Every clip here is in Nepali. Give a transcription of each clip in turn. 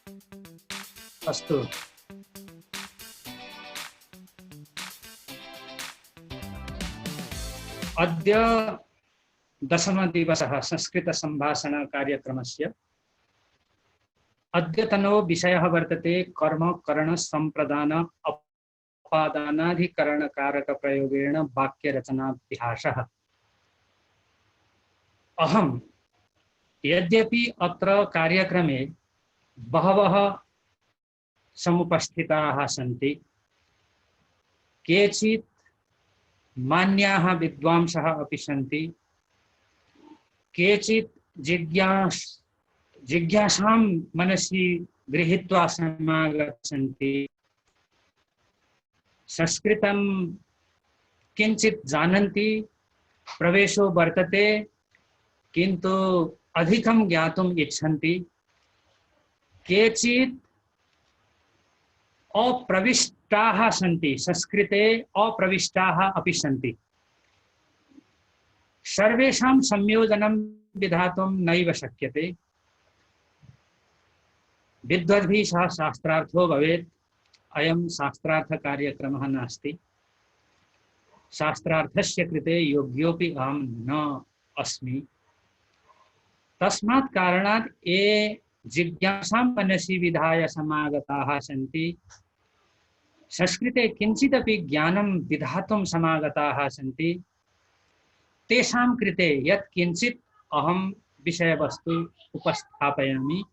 अस्तु। अद्य दशमदिवसः संस्कृतसम्भाषणकार्यक्रमस्य। अद्यतनो विषयः वर्तते कर्म करण संप्रदान अपादानाधिकरणकारकप्रयोगेण वाक्यरचनाभ्यासः। अहं यद्यपि अत्र कार्यक्रमे बहवः समुपस्थिताः सन्ति, केचित् मान्याः विद्वांसः अपि सन्ति, केचित् जिज्ञासां मनसि गृहीत्वा समागच्छन्ति, संस्कृतं किञ्चित् जानन्ति, प्रवेशो वर्तते, किन्तु अधिकं ज्ञातुम् इच्छन्ति, केचित् अप्रविष्टाः सन्ति, संस्कृते अप्रविष्टाः अपि सन्ति। सर्वेषां संयोजनं विधातुं नैव शक्यते। विद्वद्भिः सह शास्त्रार्थो भवेत्। अयं शास्त्रार्थकार्यक्रमः नास्ति। शास्त्रार्थस्य कृते योग्योऽपि अहं न अस्मि। तस्मात् कारणात् ये जिज्ञासां मनसि विधाय समागताः सन्ति, संस्कृते किञ्चिदपि ज्ञानं विधातुं समागताः सन्ति, तेषां कृते यत् किञ्चित् अहं विषयवस्तु उपस्थापयामि।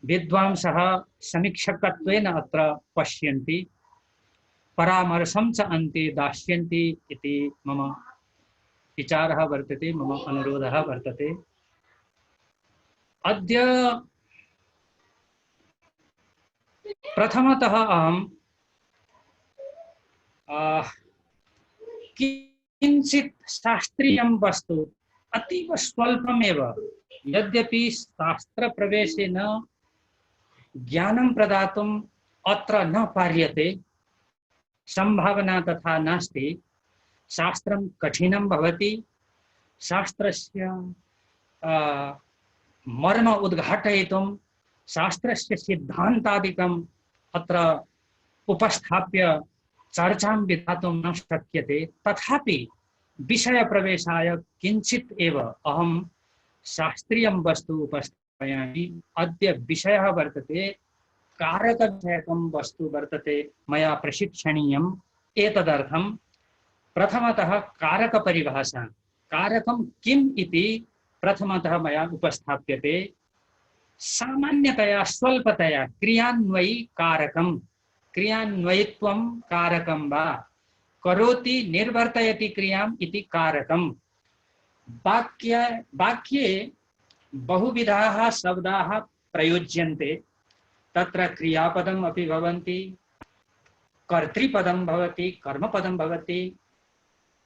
विद्वांसः समीक्षकत्वेन अत्र पश्यन्ति, परामर्शं च अन्ते दास्यन्ति इति मम विचारः वर्तते, मम अनुरोधः वर्तते। अद्य प्रथमतः अहं किञ्चित् शास्त्रीयं वस्तु अतीव स्वल्पमेव, यद्यपि शास्त्रप्रवेशेन ज्ञानं प्रदातुम् अत्र न पार्यते, संभावना तथा नास्ति। शास्त्रं कठिनं भवति। शास्त्रस्य मर्म उद्घाटयितुं शास्त्रस्य सिद्धान्तादिकम् अत्र उपस्थाप्य चर्चां विधातुं न शक्यते। तथापि विषयप्रवेशाय किञ्चित् एव अहं शास्त्रीयं वस्तु उपस्थापयामि। अद्य विषयः वर्तते कारकविषयकं वस्तु वर्तते मया प्रशिक्षणीयम्। एतदर्थं प्रथमतः कारकपरिभाषा, कारकं किम् इति प्रथमतः मया उपस्थाप्यते। सामान्यतया स्वल्पतया क्रियान्वयी कारकं, क्रियान्वयित्वं कारकं वा, करोति निर्वर्तयति क्रियाम् इति कारकं। वाक्ये बहुविधाः शब्दाः प्रयुज्यन्ते। तत्र क्रियापदम् अपि भवन्ति, कर्तृपदं भवति, कर्मपदं भवति,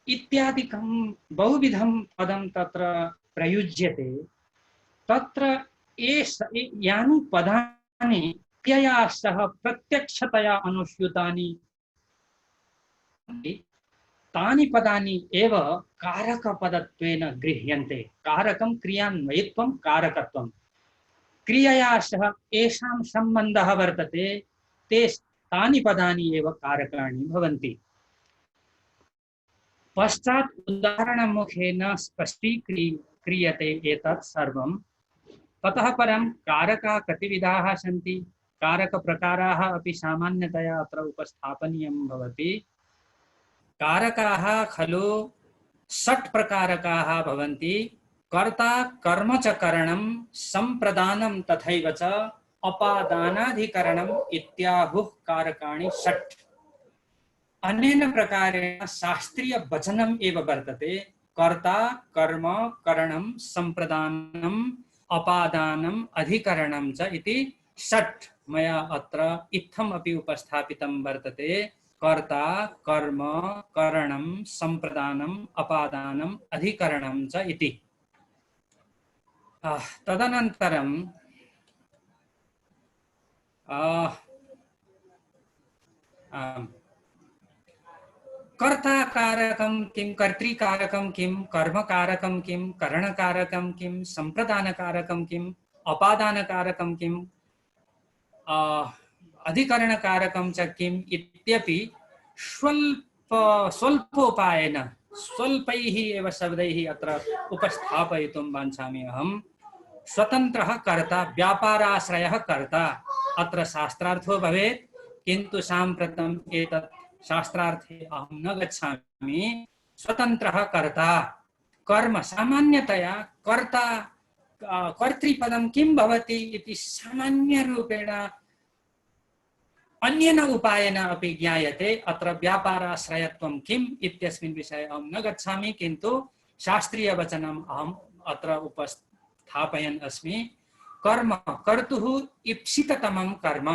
इत्यादिकं बहुविधं पदं तत्र प्रयुज्यते। तत्र यानि पदानि क्रियया सह प्रत्यक्षतया अनुस्यूतानि, तानि पदानि एव कारकपदत्वेन गृह्यन्ते। कारकं क्रियान्वयित्वं कारकत्वं। क्रियया सह येषां सम्बन्धः वर्तते, तानि पदानि एव कारकाणि भवन्ति। पश्चात् उदाहरणमुखेन स्पष्टीक्रियते एतत् सर्वं। ततः परं कारकाः कतिविधाः सन्ति, कारकप्रकाराः अपि सामान्यतया अत्र उपस्थापनीयं भवति। कारकाः खलु 6 प्रकारकाः भवन्ति। कर्ता कर्म च करणं संप्रदानं तथैव च अपादानाधिकरणम् इत्याहुः कारकाणि 6। अनेन प्रकारेण शास्त्रीय वचनम् एव वर्तते कर्ता कर्म करणं संप्रदानम् अपादानम् अधिकरणं च इति 6 मया अत्र इत्थम् अपि उपस्थापितं वर्तते। कर्ता कर्म करणं संप्रदानम् अपादानम् अधिकरणं च इति। तदनन्तरं कर्ता कारकं किं, कर्तृकारकं किं, कर्मकारकं किं, करणकारकं किं, संप्रदानकारकं किं, अपादानकारकं किं, अधिकरणकारकं च किम् इत्यपि स्वल्पोपायेन स्वल्पैः एव शब्दैः अत्र उपस्थापयितुं वाञ्छामि अहं। स्वतन्त्रः कर्ता, व्यापाराश्रयः कर्ता अत्र शास्त्रार्थो भवेत्, किन्तु साम्प्रतम् एतत् शास्त्रार्थे अहं न गच्छामि। स्वतन्त्रः कर्ता, कर्म सामान्यतया कर्ता कर्तृपदं किं भवति इति सामान्यरूपेण अन्येन उपायेन अपि ज्ञायते। अत्र व्यापाराश्रयत्वं किम् इत्यस्मिन् विषये अहं न गच्छामि, किन्तु शास्त्रीयवचनम् अहम् अत्र उपस्थापयन् अस्मि। कर्म कर्तुः इप्सिततमं कर्म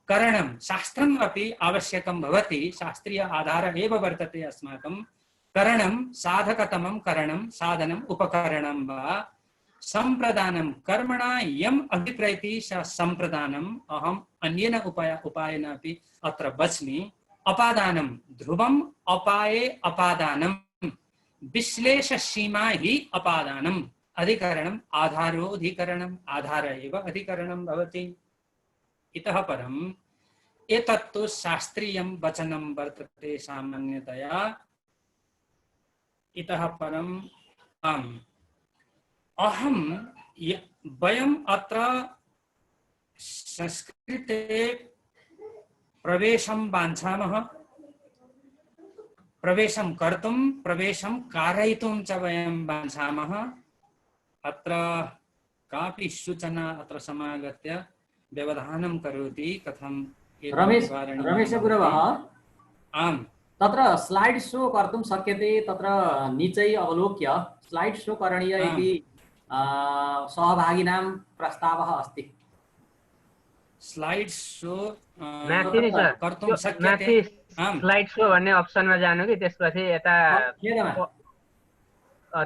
करणं शास्त्रम् अपि आवश्यकं भवति, शास्त्रीय आधारः एव वर्तते अस्माकं। करणं साधकतमं करणं साधनम् उपकरणं वा। संप्रदानं कर्मणा यम् अभिप्रैति संप्रदानम् अहम् अन्येन उपायेन अपि अत्र वच्मि। अपादानं ध्रुवम् अपाये अपादानं विश्लेष सीमा हि अपादानम्। अधिकरणम् आधारोऽधिकरणम्, आधार एव अधिकरणं भवति। इतः परम् एतत्तु शास्त्रीयं वचनं वर्तते सामान्यतया। इतः परम् वयम् अत्र संस्कृते प्रवेशं वाञ्छामः, प्रवेशं कर्तुं प्रवेशं कारयितुं च वयं वाञ्छामः। अत्र कापि सूचना अत्र समागत्य व्यवधानं करोति कथं रमेश गुरवः आम् तत्र स्लाइड शो कर्तुं शक्यते। तत्र नीचै अवलोक्य स्लाइड शो करणीय इति सहभागिनां प्रस्तावः अस्ति। स्लाइड शो कर्तुं शक्यते। स्लाइड शो भन्ने अप्सनमा जानु कि त्यसपछि यता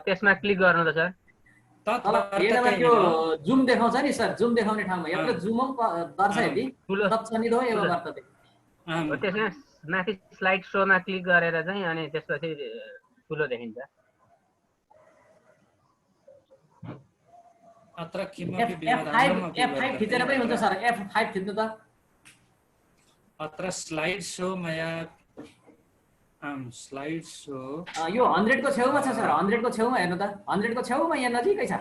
त्यसमा क्लिक गर्नु त सर। त्यो जुम देखाउँछ नि सर, जुम देखाउने ठाउँमा यत्र जुम दर्शयति तत्सन्निधौ एव वर्तते। त्यसमा माथि स्लाइड शोमा क्लिक गरेर चाहिँ अनि त्यसपछि ठुलो देखिन्छ। अत्र किमपि F5 थिचेर पनि हुन्छ सर, F5 थिच्नु त। अत्र स्लाइड शो मया स्लाइड शो यो 100 को छेउमा छ सर, 100 को छेउमा हेर्नु त, 100 को छेउमा यहाँ नजिकै छ।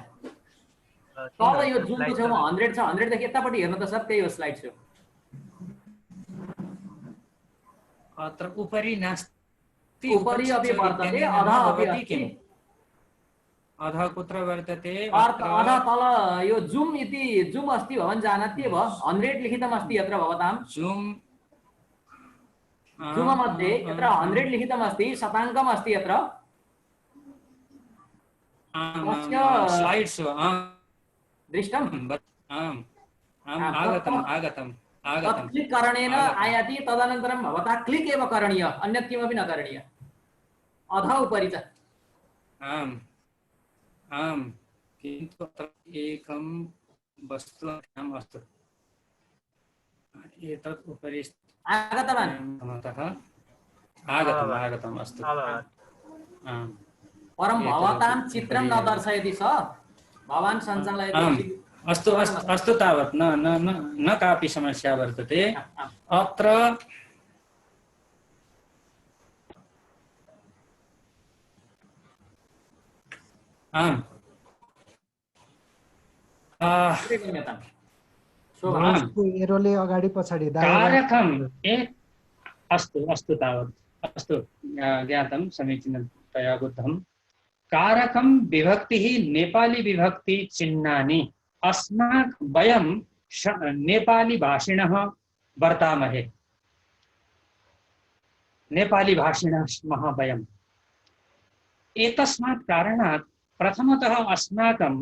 तल यो जुमको छेउमा 100 छ, 100 देखि यतापट्टि हेर्नु त सर, त्यही हो स्लाइड शो। अत्र उपरि नास्ति, उपरि अपि वर्तते, अधः अपि अस्ति। अधः कुत्र वर्तते? अधः तल यो जुम इति जुम अस्ति भवान् जानाति वा? 100 लिखितम् अस्ति यत्र भवतां। जुम जुम मध्ये यत्र 100 लिखितम् अस्ति, शताङ्कम् अस्ति यत्र। स्लाइड शो दृष्टम्? आम् आगतम्। क्लिक करणेन आयाति, तदनन्तरं भवता क्लिक एव करणीय, अन्यत् किमपि न करणीय। अधः उपरि च। आम् किन्तु अत्र एकं वस्तु अस्तु, एतत् उपरि आगतवान् आगतम् अस्तु। परं भवतां चित्रं न दर्शयति सर, भवान् सञ्चालयति। अस्तु तावत् न कापि समस्या वर्तते। अत्र आम् एरोले अगाडि पछाडि कारकम् अस्तु तावत् अस्तु ज्ञातं, समीचीनतया बुद्धं। कारकं विभक्तिः नेपाली विभक्ति चिह्नानि अस्माक वयं नेपाली भाषिणः वर्तामहे, नेपाली भाषिणः स्मः वयम्। एतस्मात् कारणात् प्रथमतः अस्माकं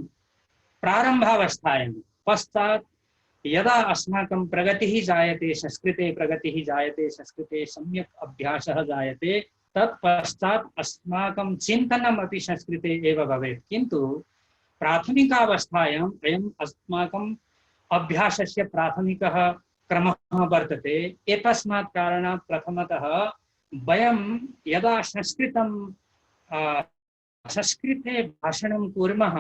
प्रारम्भावस्थायां, पश्चात् यदा अस्माकं प्रगतिः जायते, संस्कृते प्रगतिः जायते, संस्कृते सम्यक् अभ्यासः जायते, तत्पश्चात् अस्माकं चिन्तनम् अपि संस्कृते एव भवेत्। किन्तु प्राथमिकावस्थायाम् अयम् अस्माकम् अभ्यासस्य प्राथमिकः क्रमः वर्तते। एतस्मात् कारणात् प्रथमतः वयं यदा संस्कृते भाषणं कुर्मः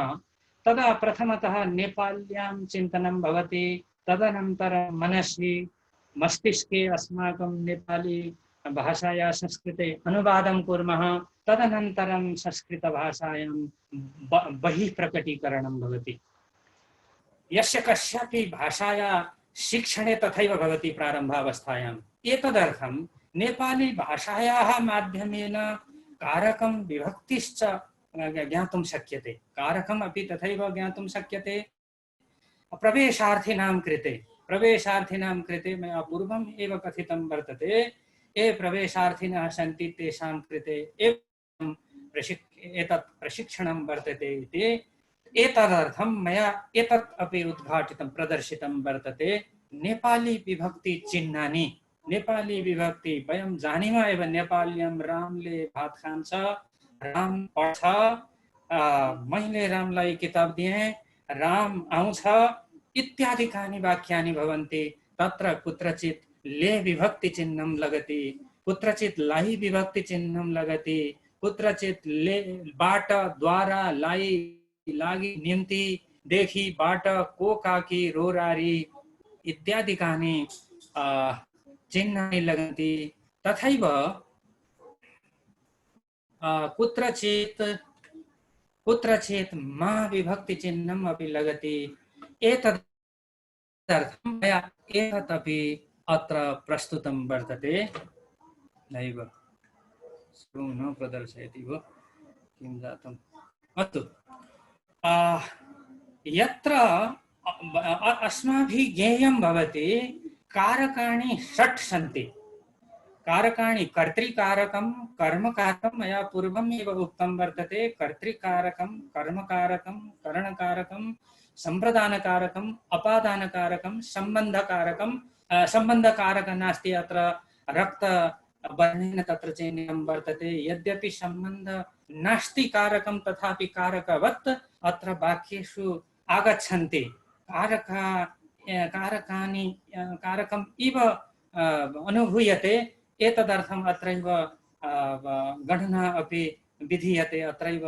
तदा प्रथमतः नेपाल्यां चिन्तनं भवति, तदनन्तरं मनसि मस्तिष्के अस्माकं नेपाली भाषाया संस्कृते अनुवादं कुर्मः, तदनन्तरं संस्कृतभाषायां बहिः प्रकटीकरणं भवति। यस्य कस्यापि भाषाया शिक्षणे तथैव भवति प्रारम्भावस्थायाम्। एतदर्थं नेपाली भाषायाः माध्यमेन कारकं विभक्तिश्च ज्ञातुं शक्यते, कारकम् अपि तथैव ज्ञातुं शक्यते। प्रवेशार्थिनां कृते मया पूर्वम् एव कथितं वर्तते, ये प्रवेशार्थिनः सन्ति तेषां कृते एतत् प्रशिक्षणं वर्तते इति। एतदर्थं मया एतत् अपि उद्घाटितं प्रदर्शितं वर्तते। नेपाली विभक्ति चिह्नानि, नेपाली विभक्ति वयं जानीमः एव, नेपाल्यां रामले भात खान्छ, राम पढ्छ, मैले रामलाई किताब दिएँ, राम आउँछ इत्यादिकानि वाक्यानि भवन्ति। तत्र कुत्रचित् ले विभक्ति चिह्नं लगति, कुत्रचित् लाई विभक्ति चिह्नं लगति, कुत्रचित् ले बाट द्वारा लाई लागि निम्ति देखि बाट को काकी रोरारी इत्यादिकानि चिह्नानि लगन्ति। तथैव कुत्रचित् मा विभक्ति चिह्नम् अपि लगति। एतदर्थं मया एतत् अपि अत्र प्रस्तुतं वर्तते। नैव न प्रदर्शयति भो, किं जातम्? अस्तु, यत्र अस्माभिः ज्ञेयं भवति कारकाणि षट् सन्ति। कारकाणि कर्तृकारकं कर्मकारकं मया पूर्वम् एव उक्तं वर्तते। कर्तृकारकं कर्मकारकं करणकारकं सम्प्रदानकारकं अपादानकारकं सम्बन्धकारकं। सम्बन्धकारक नास्ति अत्र, रक्तवर्णेन तत्र चिह्नितं वर्तते। यद्यपि सम्बन्ध नास्ति कारकं तथापि कारकवत् अत्र वाक्येषु आगच्छन्ति। कारकानि कारकम् इव अनुभूयते। एतदर्थम् अत्रैव गणना अपि विधीयते, अत्रैव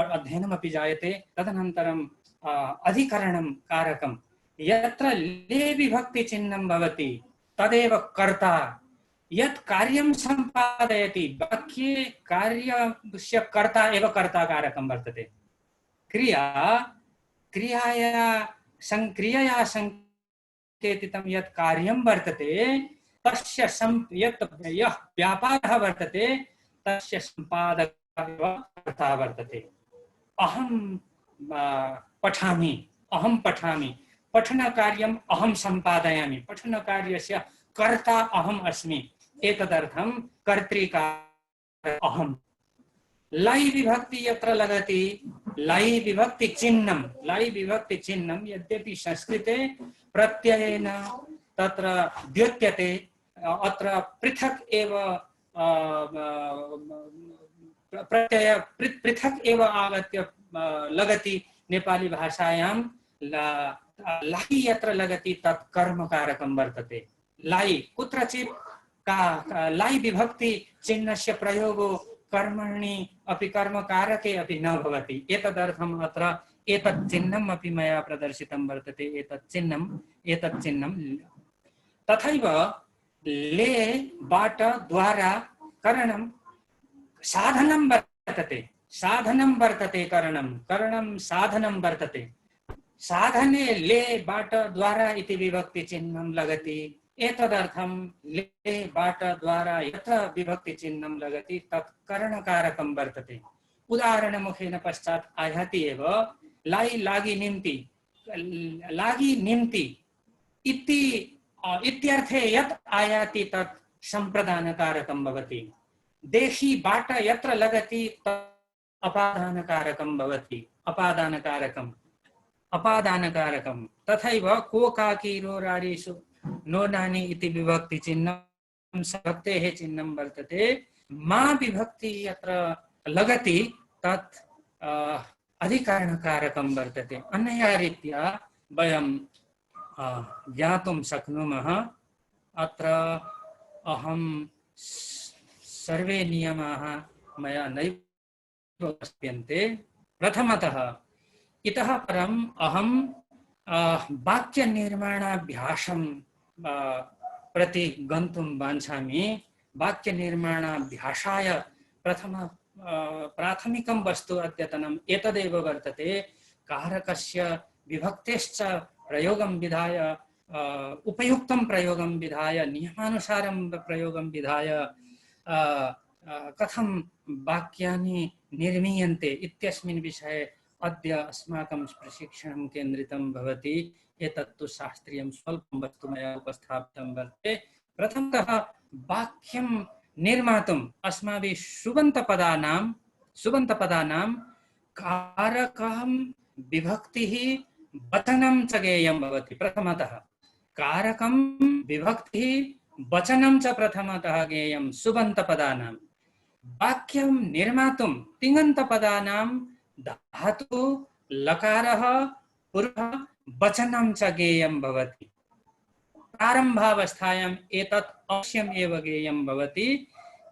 अध्ययनमपि जायते। तदनन्तरं अधिकरणं कारकं, यत्र ले विभक्ति चिह्नं भवति तदेव कर्ता, यत् कार्यं सम्पादयति, वाक्ये कार्यस्य कर्ता एव कर्ताकारकं वर्तते। क्रियया संकेतितं यत् कार्यं वर्तते तस्य यत् यः व्यापारः वर्तते तस्य सम्पादकः एव कर्ता वर्तते। अहं पठामि, पठनकार्यम् अहं सम्पादयामि, पठनकार्यस्य कर्ता अहम् अस्मि। एतदर्थं कर्तृकार अहम्। लाई विभक्ति यत्र लगति, लाई विभक्ति चिह्नं यद्यपि संस्कृते प्रत्ययेन तत्र द्योत्यते, अत्र पृथक् एव प्रत्यय पृथक् एव आगत्य लगति। नेपाली भाषायां लाई यत्र लगति तत् कर्मकारकं वर्तते। लाई कुत्रचित् लाई विभक्ति चिह्नस्य प्रयोगो कर्मणि अपि कर्मकारके अपि न भवति। एतदर्थम् अत्र एतत् चिह्नम् अपि मया प्रदर्शितं वर्तते। एतत् चिह्नं तथैव ले बाट द्वारा करणं साधनं वर्तते, करणं साधनं वर्तते। साधने ले बाट द्वारा इति विभक्ति चिह्नं लगति। एतदर्थं ले बाट द्वारा यत्र विभक्ति चिह्नं लगति तत् करणकारकं वर्तते। उदाहरणमुखेन पश्चात् आयाति एव लाई लागि निम्ति इत्यर्थे यत् आयाति तत् सम्प्रदानकारकं भवति। देखि बाट यत्र लगति तत् अपादानकारकं भवति, अपादानकारकं। तथैव को काकी रोरारीषु नो नानी इति विभक्ति चिह्नं भक्तेः चिह्नं वर्तते। मा विभक्ति यत्र लगति तत् अधिकरणकारकं वर्तते। अनया रीत्या वयं ज्ञातुं शक्नुमः। अत्र अहं सर्वे नियमाः मया नैव वक्ष्यन्ते। प्रथमतः इतः परम् अहं वाक्य निर्माणाभ्यासं प्रति गन्तुं वाञ्छामि। वाक्य निर्माणाभ्यासाय प्राथमिकं वस्तु अद्यतनम् एतदेव वर्तते। कारकस्य विभक्तेश्च प्रयोगं विधाय उपयुक्तं प्रयोगं विधाय नियमानुसारं प्रयोगं विधाय कथं वाक्यानि निर्मीयन्ते इत्यस्मिन् विषये अद्य अस्माकं प्रशिक्षणं केन्द्रितं भवति। एतत्तु शास्त्रीयं स्वल्पं वस्तु मया उपस्थापितं वर्तते। प्रथमतः वाक्यं निर्मातुम् अस्माभिः सुबन्तपदानां कारकं विभक्तिः वचनं च ज्ञेयं भवति। प्रथमतः कारकं विभक्तिः वचनं च प्रथमतः ज्ञेयं सुबन्तपदानां। वाक्यं निर्मातुं तिङन्तपदानां धातु लकारः पूर्वः वचनं च ज्ञेयं भवति। प्रारम्भावस्थायाम् एतत् अवश्यम् एव ज्ञेयं भवति।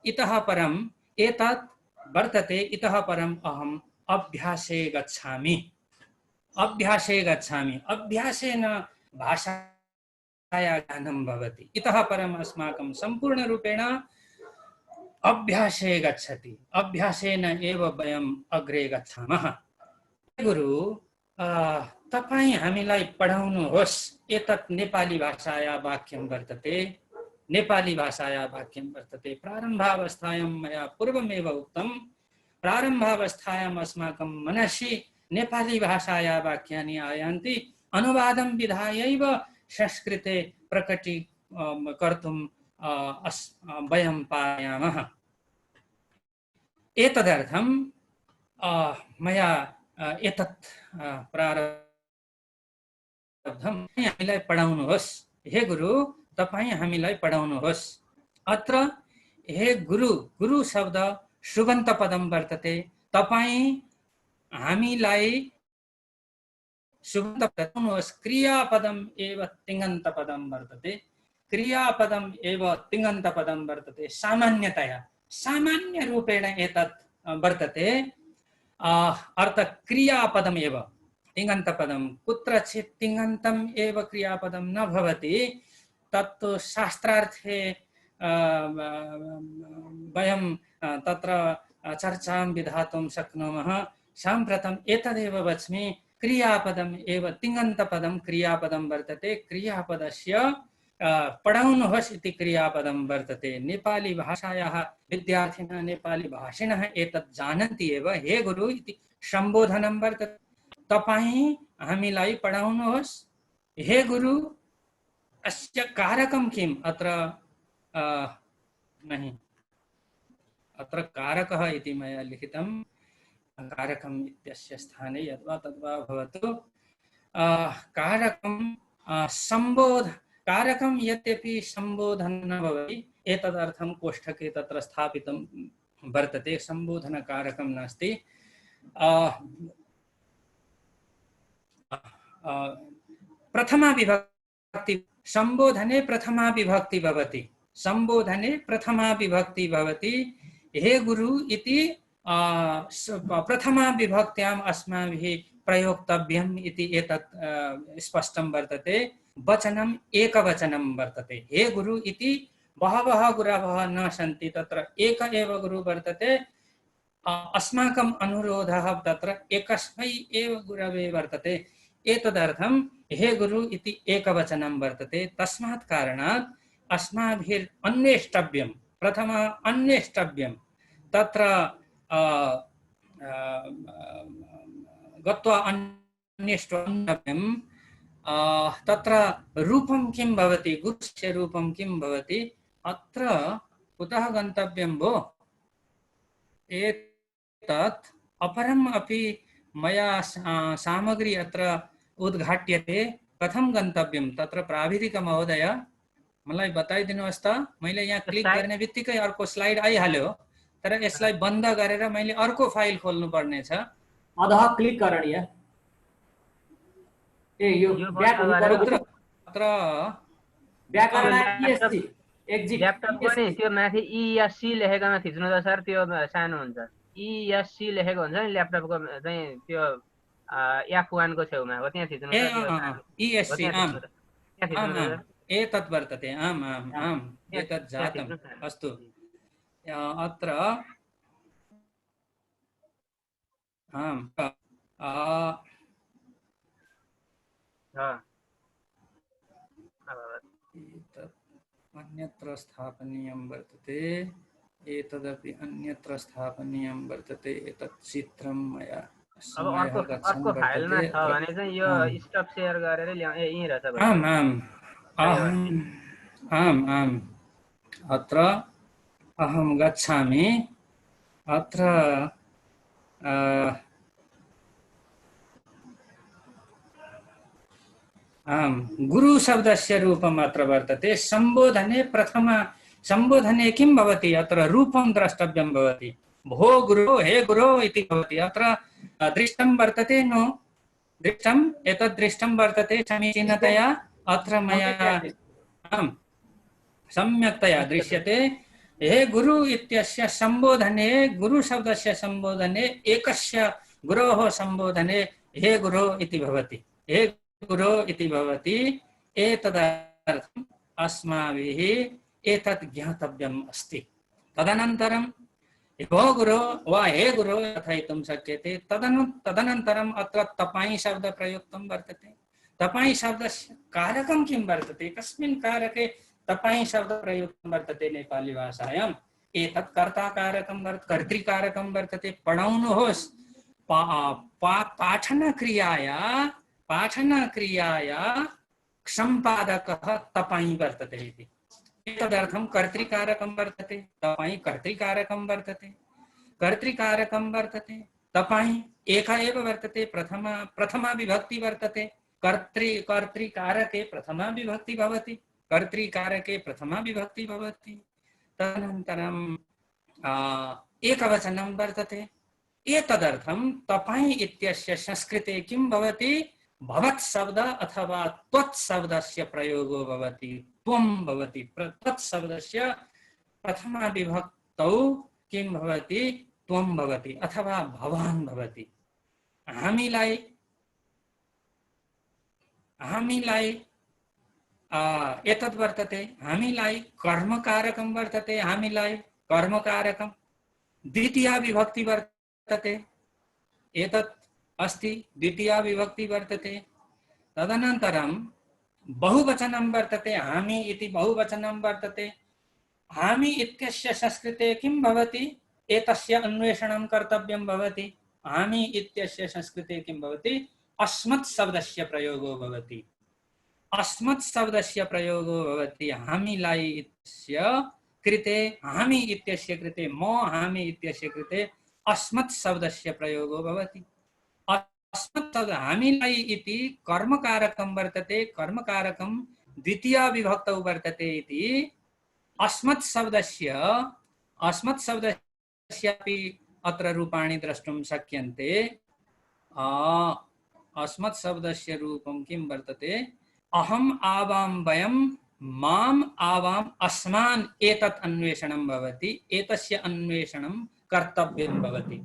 इतः परम् एतत् वर्तते। इतः परम् अहम् अभ्यासे गच्छामि। अभ्यासेन भाषाया ज्ञानं भवति। इतः परम् अस्माकं सम्पूर्णरूपेण अभ्यासे गच्छति। अभ्यासेन एव वयम् अग्रे गच्छामः। गुरु तपाईं हामीलाई पढाउनुहोस्। एतत् नेपाली भाषाया वाक्यं वर्तते। नेपाली भाषाया वाक्यं वर्तते। प्रारम्भावस्थायां मया पूर्वमेव उक्तं। प्रारम्भावस्थायाम् अस्माकं मनसि नेपाली भाषाया वाक्यानि आयान्ति। अनुवादं विधायैव संस्कृते कर्तुं वयं पायामः। एतदर्थं मया एतत् प्रारब्धं हामीलाई पढाउनुहोस्। हे गुरु तपाईं हामीलाई पढाउनुहोस्। अत्र हे गुरु शब्द सुबन्त पदम वर्तते। तपाईं हामीलाई सुबन्त पदम क्रियापदम एव तिङन्त पदम वर्तते। क्रियापदम एव तिङन्त पदम वर्तते। सामान्यतया सामान्य रूपेण एतत् वर्तते। अर्थ क्रियापदम एव तिङन्त पदम। कुत्रचित् तिङन्तम् एव क्रियापदम न भवति। तत्तु शास्त्रार्थे वयं तत्र चर्चां विधातुं शक्नुमः। साम्प्रतम् एतदेव वच्मि। क्रियापदम एव तिङन्तपदं क्रियापदं वर्तते। क्रियापदस्य पढाउनुहोस् इति क्रियापदं वर्तते। नेपाली भाषायाः विद्यार्थिनः नेपाली भाषिणः एतत् जानन्ति एव। हे गुरु इति सम्बोधनं वर्तते। तपाईं हामीलाई पढाउनुहोस्। हे गुरु अस्य कारकं किम्? अत्र कारकः इति मया लिखितं। कारकम् इत्यस्य स्थाने यद्वा तद्वा भवतु। कारकं यद्यपि सम्बोधन न भवति एतदर्थं कोष्ठके तत्र स्थापितं वर्तते। सम्बोधनकारकं नास्ति। प्रथमा विभक्ति सम्बोधने प्रथमा विभक्ति भवति। सम्बोधने प्रथमा विभक्ति भवति। हे गुरु इति प्रथमा विभक्त्याम् अस्माभिः प्रयोक्तव्यम् इति एतत् स्पष्टं वर्तते। वचनम् एकवचनं वर्तते। हे गुरु इति बहवः गुरवः न सन्ति। तत्र एक एव गुरु वर्तते। अस्माकम् अनुरोधः तत्र एकस्मै एव गुरवे वर्तते। एतदर्थं हे गुरु इति एकवचनं वर्तते। तस्मात् कारणात् अस्माभिः अन्वेष्टव्यं। प्रथमः अन्वेष्टव्यं। तत्र गत्वा अन्वेष्टव्यं। तत्र रूपं किं भवति? गुरुस्य रूपं किं भवति? अत्र कुतः गन्तव्यं भो? एतत् अपरम् अपि मया सामग्री अत्र उद्घाट्यते। कथं गन्तव्यं? तत्र प्राविधिक महोदय मलाई बताइदिनुहोस् त। मैले यहाँ क्लिक गर्ने बित्तिकै अर्को स्लाइड आइहाल्यो। तर यसलाई बन्द गरेर मैले अर्को फाइल खोल्नु पर्ने छ। अधः क्लिक करणीय। ए यो ब्याक अत्र व्याकरण ईएससी एक्जिट ल्यापटपको नि त्यो माथि ईएससी लेखेकोमा थिच्नु त सर। त्यो सानो हुन्छ। ईएससी लेखेको हुन्छ नि ल्यापटपको चाहिँ त्यो F1 को छेउमा हो त्यहाँ थिच्नु ए त त्यो हो ESC त्यहाँ आम थिच्नु त त्यहाँ थिच्नु आम त आम एतत् वर्तते आम आम आम एतत् त्यहाँ जातम् थिच्नु अस्तु अत्र आम एतत् अन्यत्र स्थापनीयं वर्तते एतदपि अन्यत्र स्थापनीयं वर्तते एतत् चित्रं मया अब समयः गच्छन् अर्को वर्तते फाइलमा छ अत्र भने चाहिँ यो आम स्टप सेयर गरेर ल्याउ यहीँ रहेछ आम भने आम त्यही हो अहम् आम आम अत्र अहं गच्छामि अत्र आम गुरु शब्दस्य रूपम् अत्र वर्तते संबोधने प्रथम संबोधने किं भवति अत्र रूपं द्रष्टव्यं भवति भो गुरो हे गुरो इति भवति अत्र दृष्टं वर्तते नो दृष्टम् एतद् दृष्टं वर्तते समीचीनतया अत्र मया आम सम्यक्तया दृश्यते हे गुरु इत्यस्य संबोधने गुरु शब्दस्य संबोधने एकस्य गुरोः संबोधने हे गुरो इति भवति हे गुरो इति भवति एतदर्थम् अस्माभिः एतत् ज्ञातव्यम् अस्ति तदनन्तरं भो गुरो वा हे गुरो कथयितुं शक्यते तदनन्तरम् अत्र तपाई शब्द प्रयुक्तं वर्तते तपाई शब्दस्य कारकं किं वर्तते कस्मिन् कारके तपाई शब्द प्रयुक्तं वर्तते नेपाली भाषायाम् एतत् कर्ताकारकं कर्तृकारकं वर्तते पढाउनुहोस् पाठनक्रियाया सम्पादकः तपाई वर्तते इति एतदर्थं कर्तृकारकं वर्तते तपाई कर्तृकारकं वर्तते कर्तृकारकं वर्तते तपाई एकः एव वर्तते प्रथमा विभक्ति वर्तते कर्तृकारके प्रथमा विभक्ति भवति कर्तृकारके प्रथमा विभक्ति भवति तदनन्तरं एकवचनं वर्तते एतदर्थं तपाई इत्यस्य संस्कृते किं भवति भवत् शब्द अथवा त्वत् शब्दस्य प्रयोगो भवति त्वं भवति त्वत् शब्दस्य प्रथमा विभक्तौ किं भवति त्वं भवति अथवा भवान् भवति हामीलाई एतद् वर्तते हामीलाई कर्मकारकं वर्तते हामीलाई कर्मकारकं द्वितीया विभक्ति वर्तते एतत् अस्ति द्वितीया विभक्ति वर्तते तदनन्तरं बहुवचनं वर्तते हामी इति बहुवचनं वर्तते हामी इत्यस्य संस्कृते किं भवति एतस्य अन्वेषणं कर्तव्यं भवति हामी इत्यस्य संस्कृते किं भवति अस्मत् शब्दस्य प्रयोगो भवति अस्मत् शब्दस्य प्रयोगो भवति हामीलाई इत्यस्य कृते हामी इत्यस्य कृते म हामी इत्यस्य कृते अस्मत् शब्दस्य प्रयोगो भवति अस्मत् शब्द हामीलाई इति कर्मकारकं वर्तते कर्मकारकं द्वितीया विभक्तौ वर्तते इति अस्मत् शब्दस्यापि अत्र रूपाणि द्रष्टुं शक्यन्ते अस्मत् शब्दस्य रूपं किं वर्तते अहम् आवां वयं माम् आवाम् अस्मान् एतत् अन्वेषणं भवति एतस्य अन्वेषणं कर्तव्यं भवति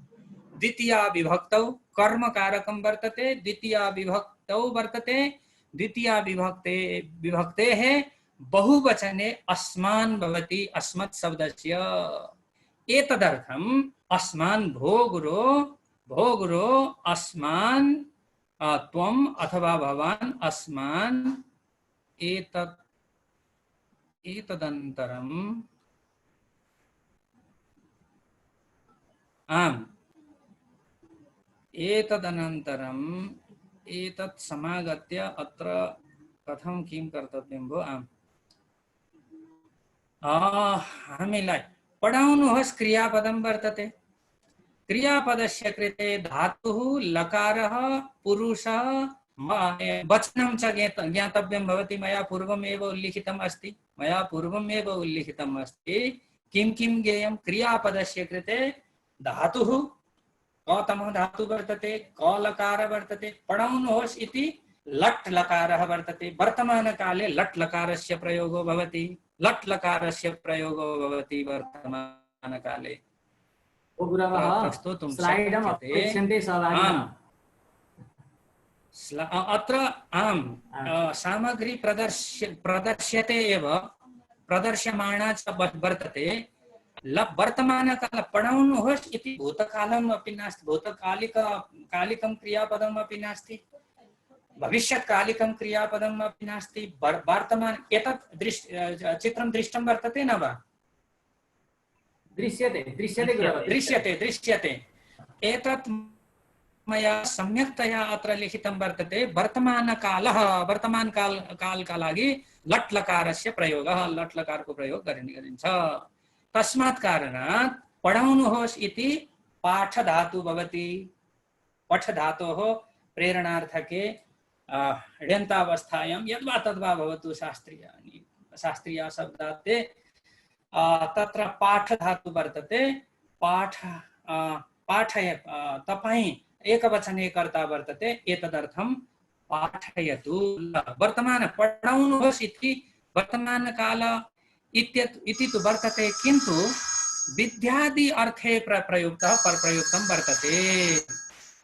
द्वितीया विभक्तौ कर्मकारकं वर्तते द्वितीया विभक्तौ वर्तते द्वितीया विभक्तेः बहुवचने अस्मान् भवति अस्मत् शब्दस्य एतदर्थम् अस्मान् भो गुरो अस्मान् त्वम् अथवा भवान् अस्मान् एतदन्तरम् आम् एतदनन्तरम् एतत् समागत्य अत्र कथं किं कर्तव्यं भो आम् हामीलाई पढाउनुहोस् क्रियापदं वर्तते क्रियापदस्य कृते धातुः लकारः पुरुषः वचनं च ज्ञातव्यं भवति मया पूर्वमेव उल्लिखितम् अस्ति किं किं ज्ञेयं क्रियापदस्य कृते धातुः कतमः धातु वर्तते क लकार वर्तते पढाउनुहोस् इति लट् लकारः वर्तते वर्तमानकाले लट् लकारस्य प्रयोगो भवति वर्तमानकाले गुरवः प्रस्तोतुं स्लाइडम् शक्यते अपेक्षन्ते सहभागिनः अत्र आम् सामग्री प्रदर्श्यते एव प्रदर्श्यमाणा च वर्तते वर्तमानकाल पठौनुः इति भूतकालम् अपि नास्ति कालिकं क्रियापदम् अपि नास्ति भविष्यत्कालिकं क्रियापदम् अपि नास्ति वर्तमान एतत् चित्रं दृष्टं वर्तते न वा दृश्यते एतत् मया सम्यक्तया अत्र लिखितं वर्तते वर्तमानकालका लागि लट् लकारस्य प्रयोगः लट् लकारको प्रयोग गरिन्छ तस्मात् कारणात् पठौनुः इति पाठ धातु भवति पठ धातोः प्रेरणार्थके ण्यन्तावस्थायां यद्वा तद्वा भवतु शास्त्रीय शब्दात् तत्र पाठ धातु वर्तते पाठय तपाईं एकवचने कर्ता वर्तते एतदर्थं पाठयतु वर्तमान पठौनुः इति वर्तमानकाल इति तु वर्तते किन्तु विद्यादि अर्थे प्रयुक्तं वर्तते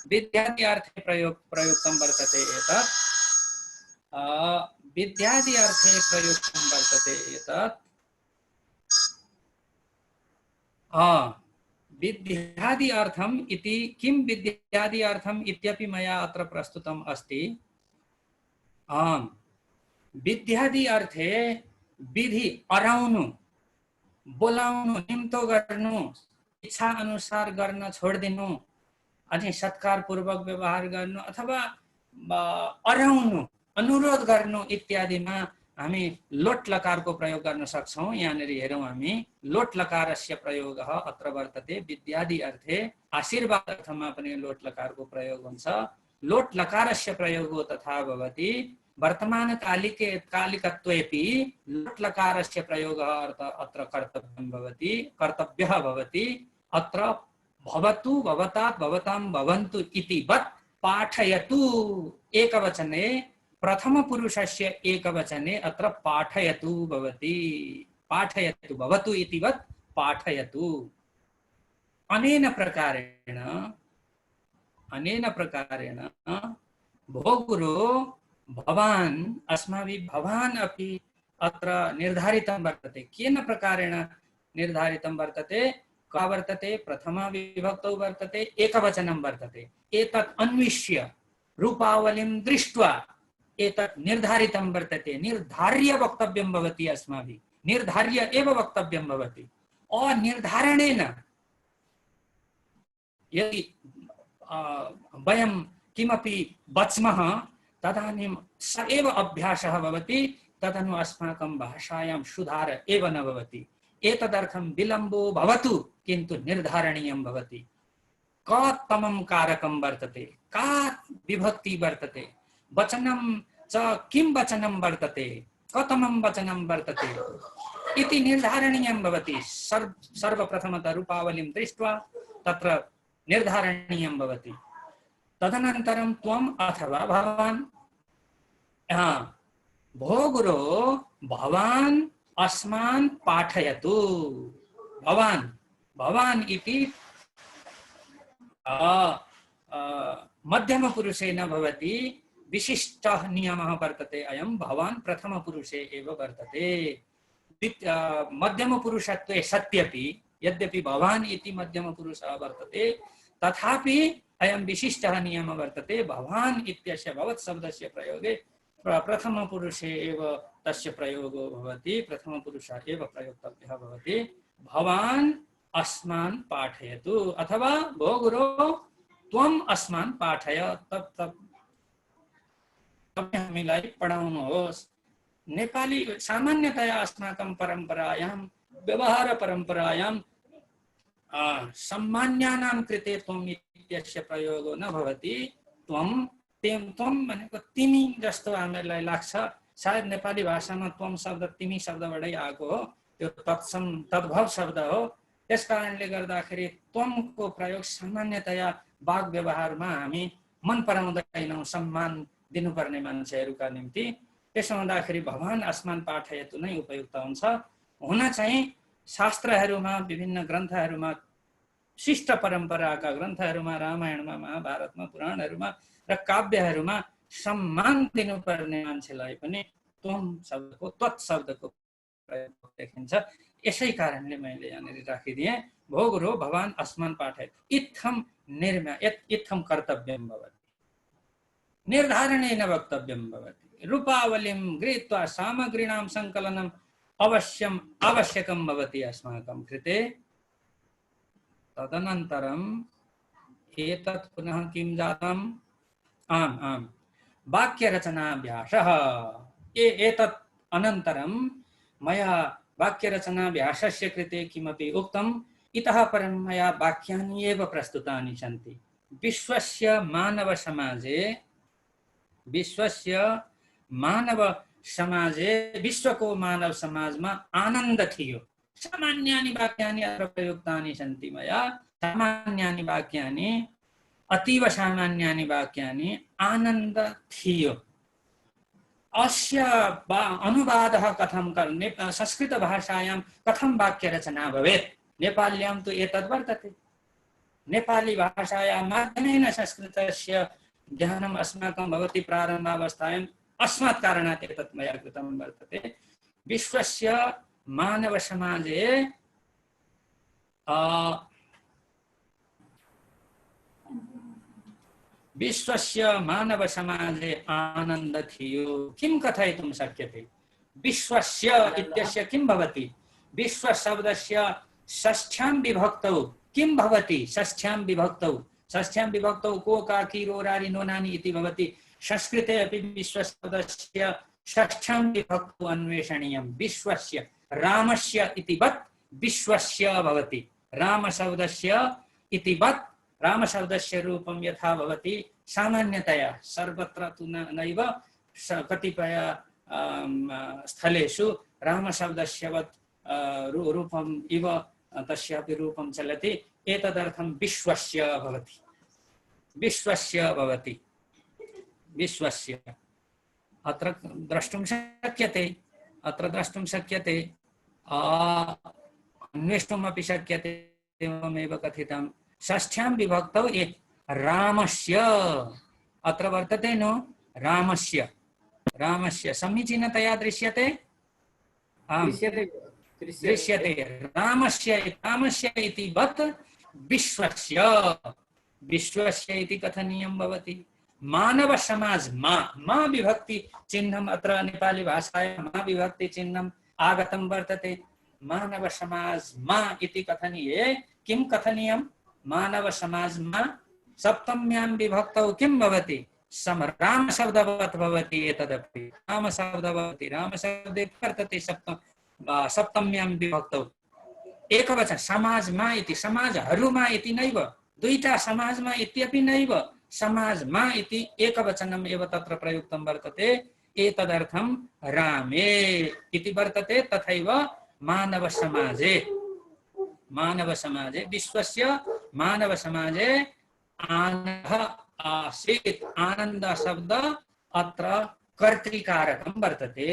विद्यादि अर्थे प्रयुक्तं वर्तते एतत् विद्यादि अर्थे प्रयुक्तं वर्तते एतत् विद्यादि अर्थम् इति किं विद्यादि अर्थम् इत्यपि मया अत्र प्रस्तुतम् अस्ति आम् विद्यादि अर्थे विधि अराउनु बोलाउनु निम्तो गर्नु इच्छा अनुसार गर्न छोड्दिनु अनि सत्कार पूर्वक व्यवहार गर्नु अथवा अराउनु अनुरोध गर्नु इत्यादिमा हामी लोट लकारको प्रयोग गर्न सक्छौं यहाँनेर हेरौं हामी लोट लकारस्य प्रयोगः अत्र वर्तते विद्यादि अर्थे आशीर्वाद अर्थमा पनि लोट लकारको प्रयोग हुन्छ लोट लकारस्य प्रयोगो तथा भवति वर्तमान कालिकत्वेपि लोट लकारस्य प्रयोगः अत्र कर्तव्यः भवति अत्र भवतु भवतात् भवतां भवन्तु इति वत् पाठयतु एकवचने प्रथम पुरुषस्य एकवचने अत्र पाठयतु भवति पाठयतु भवतु इति वत् पाठयतु अनेन प्रकारेण भो गुरो भवान् अस्माभिः भवान् अपि अत्र निर्धारितं वर्तते केन प्रकारेण निर्धारितं वर्तते का वर्तते प्रथमा विभक्तौ वर्तते एकवचनं वर्तते एतत् अन्विष्य रूपावलिं दृष्ट्वा एतत् निर्धारितं वर्तते निर्धार्य वक्तव्यं भवति अस्माभिः निर्धार्य एव वक्तव्यं भवति अनिर्धारणेन यदि वयं किमपि वच्मः तदानीं स एव अभ्यासः भवति तदनु अस्माकं भाषायां सुधार एव न भवति एतदर्थं विलम्बो भवतु किन्तु निर्धारणीयं भवति कतमं कारकं वर्तते का विभक्ति वर्तते वचनं च किं वचनं वर्तते कतमं वचनं वर्तते इति निर्धारणीयं भवति सर्वप्रथमतः रूपावलिं दृष्ट्वा तत्र निर्धारणीयं भवति तदनन्तरं त्वम् अथवा भवान् भो गुरो भवान् अस्मान् पाठयतु भवान् इति मध्यमपुरुषे न भवति विशिष्टः नियमः वर्तते अयं भवान् प्रथमपुरुषे एव वर्तते मध्यमपुरुषत्वे सत्यपि यद्यपि भवान् इति मध्यमपुरुषः वर्तते तथापि अयं विशिष्टः नियमः वर्तते भवान् इत्यस्य भवत् शब्दस्य प्रयोगे प्रथमपुरुषे एव तस्य प्रयोगो भवति प्रथमपुरुषः एव प्रयोक्तव्यः भवति भवान् अस्मान् पाठयतु अथवा भो गुरो त्वम् अस्मान् पाठय हामीलाई पढाउनुहोस् नेपाली सामान्यतया अस्माकं परम्परायां व्यवहार परम्परायां सम्मान्यानां कृते त्वम् इत्यस्य प्रयोगो न भवति त्वं भनेको तिमी जस्तो हामीलाई लाग्छ सायद नेपाली भाषामा त्वम शब्द तिमी शब्दबाटै आएको हो त्यो तद्भव शब्द हो त्यसकारणले गर्दाखेरि त्वमको प्रयोग सामान्यतया वाग व्यवहारमा हामी मन पराउँदैनौं सम्मान दिनुपर्ने मान्छेहरूका निम्ति त्यसो हुँदाखेरि भगवान आसमान पाठयतु नै उपयुक्त हुन्छ हुन चाहिँ शास्त्रहरूमा विभिन्न ग्रन्थहरूमा शिष्ट परम्पराका ग्रन्थहरूमा रामायणमा महाभारतमा पुराणहरूमा र काव्यहरूमा सम्मान दिनुपर्ने मान्छेलाई पनि त्वम शब्दको त्वत् शब्दको प्रयोग देखिन्छ। यसै कारणले मैले यहाँनिर राखिदिएँ भो गुरु भवान् अस्मान् पाठयत् इत्थं निर्म्य इत्थं कर्तव्यं भवति निर्धारणेन वक्तव्यं भवति रूपावलिं गृहीत्वा सामग्रीणां सङ्कलनम् अवश्यम् आवश्यकं भवति अस्माकं कृते। तदनन्तरम् एतत् पुनः किं जातम् आम् आम् वाक्यरचनाभ्यासः एतत् अनन्तरं मया वाक्यरचनाभ्यासस्य कृते किमपि उक्तम् इतः परं मया वाक्यानि एव प्रस्तुतानि सन्ति। विश्वस्य मानव समाजे विश्वको मानव समाजमा आनन्द थियो। सामान्यानि वाक्यानि अत्र प्रयुक्तानि सन्ति मया। सामान्यानि वाक्यानि अतीव सामान्यानि वाक्यानि आनन्द थियो। अस्य अनुवादः कथं करणे संस्कृत भाषायां कथं वाक्यरचना भवेत् नेपाल्यां तु एतद् वर्तते। नेपाली भाषायाः माध्यमेन संस्कृतस्य ज्ञानम् अस्माकं भवति प्रारम्भावस्थायाम् अस्मात् कारणात् एतत् मया कृतं वर्तते। विश्वस्य मानव समाजे आनन्द थियो। किं कथयितुं शक्यते? विश्वस्य इत्यस्य किं भवति? विश्व शब्दस्य षष्ठ्यां विभक्तौ किं भवति? षष्ठ्यां विभक्तौ को का की रो रारि नो नानि इति भवति। संस्कृते अपि विश्व शब्दस्य षष्ठ्यां विभक्तौ अन्वेषणीयं। विश्वस्य रामस्य इतिवत् विश्वस्य भवति। राम शब्दस्य इतिवत् रामशब्दस्य रूपं यथा भवति सामान्यतया सर्वत्र तु नैव कतिपय स्थलेषु रामशब्दस्य रूपम् इव तस्यापि रूपं चलति। एतदर्थं विश्वस्य भवति। अत्र द्रष्टुं शक्यते अन्वेष्टुमपि शक्यते एवमेव कथितं। षष्ठ्यां विभक्तौ रामस्य अत्र वर्तते नो रामस्य समीचीनतया दृश्यते। दृश्यते रामस्य इति वत् विश्वस्य इति कथनीयं भवति। मानव समाज मा विभक्ति चिह्नम् अत्र नेपाली भाषायां मा विभक्ति चिह्नम् आगतं वर्तते। मानव समाज मा इति कथनीये किं कथनीयं? मानव समाजमा सप्तम्यां विभक्तौ किं भवति? राम शब्दवत् भवति। एतदपि राम शब्द भवति। राम शब्दे वर्तते सप्तम्यां विभक्तौ एकवचन समाजमा इति। समाजहरुमा इति नैव, दुईटा समाजमा इत्यपि नैव, समाजमा इति एकवचनम् एव तत्र प्रयुक्तं वर्तते। एतदर्थं रामे इति वर्तते। तथैव मानव समाजे विश्वस्य मानव समाजे आनन्दः आसीत्। आनन्द शब्द अत्र कर्तृकारकं वर्तते।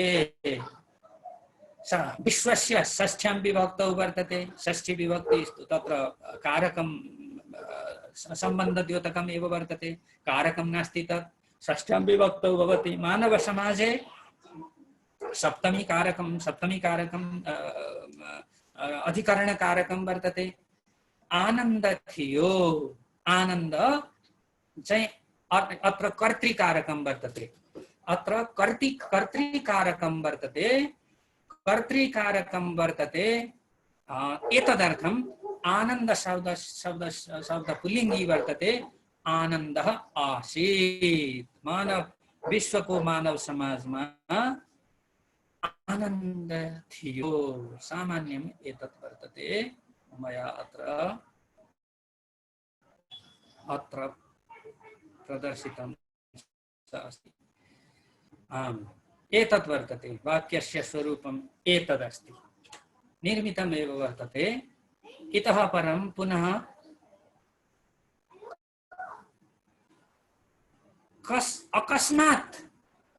विश्वस्य षष्ठ्यां विभक्तौ वर्तते। षष्ठी विभक्ति तत्र कारकं सम्बन्धद्योतकम् एव वर्तते। कारकं नास्ति तत् षष्ठ्यां विभक्तौ भवति। मानव समाजे सप्तमी कारकं अधिकरण कारकं वर्तते। आनन्द थियो। आनन्द चाहिँ अत्र कर्तृकारकं वर्तते। अत्र कर्तृकारकं वर्तते। एतदर्थं आनन्द शब्द पुल्लिङ्गी वर्तते। आनन्दः आसीत्। विश्वको मानव समाजमा आनन्द थियो। सामान्यम् एतत् वर्तते। मया अत्र प्रदर्शितम् अस्ति। आम् एतत् वर्तते। वाक्यस्य स्वरूपम् एतदस्ति। निर्मितमेव वर्तते। इतः परं पुनः अकस्मात्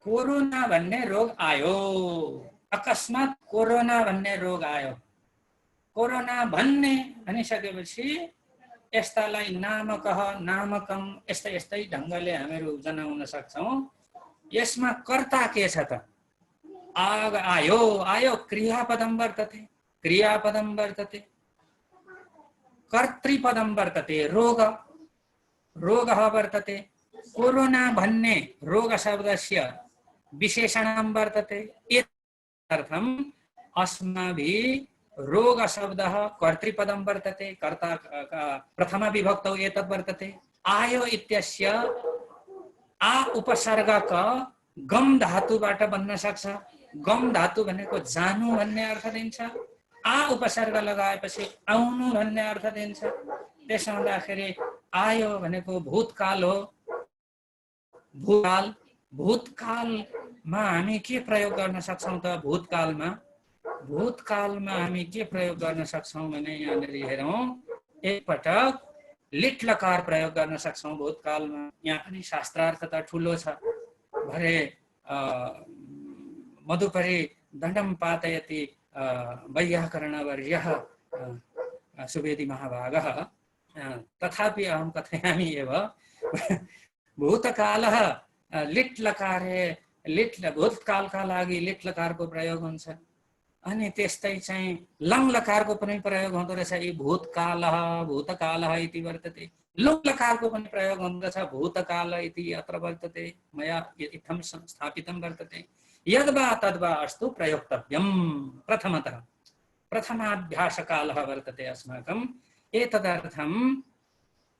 कोरोना भन्ने रोग आयो। अकस्मात् कोरोना भन्ने रोग आयो। कोरोना भन्ने भनिसकेपछि यस्तालाई नामकः नामकम यस्तै ढङ्गले हामीहरू जनाउन सक्छौँ। यसमा कर्ता के छ त? आग आयो, आयो क्रियापदम वर्तते, क्रियापदम वर्तते, कर्तृपदम वर्तते, रोग, रोगः वर्तते, कोरोना भन्ने रोग शब्दस्य विशेषणं वर्तते। एतदर्थम् अस्माभिः रोग शब्दः कर्तृपदं वर्तते, कर्ता प्रथमा विभक्तौ एतद् वर्तते। आयो इत्यस्य आ उपसर्गक गम धातुबाट बन्न सक्छ। गम धातु भनेको जानु भन्ने अर्थ दिन्छ। आ उपसर्ग लगाएपछि आउनु भन्ने अर्थ दिन्छ। त्यसो हुँदाखेरि आयो भनेको भूतकाल हो। भूतकाल, भूतकालमा हामी के प्रयोग गर्न सक्छौं त? भूतकालमा, भूतकालमा हामी के प्रयोग गर्न सक्छौं भने यहाँनिर हेरौं, एकपटक लिट लकार प्रयोग गर्न सक्छौं भूतकालमा। यहाँ पनि शास्त्रार्थ त ठुलो छ। भरे मधुपरि दण्डं पातयति वैयाकरणवर्यः सुवेदी महाभागः, तथापि अहं कथयामि एव भूतकालः लिट लकारे, लिट भूतकालका लागि लिट लकारको प्रयोग हुन्छ। अनि त्यस्तै चाहिँ लङ लकारको पनि प्रयोग हुँदो रहेछ। यी भूतकालः, भूतकालः इति वर्तते। लुङ लकारको पनि प्रयोग हुँदछ, भूतकाल इति अत्र वर्तते, मया इत्थं स्थापितं वर्तते। यद्वा तद्वा अस्तु प्रयोक्तव्यं। प्रथमतः प्रथमाभ्यासकालः वर्तते अस्माकम्। एतदर्थं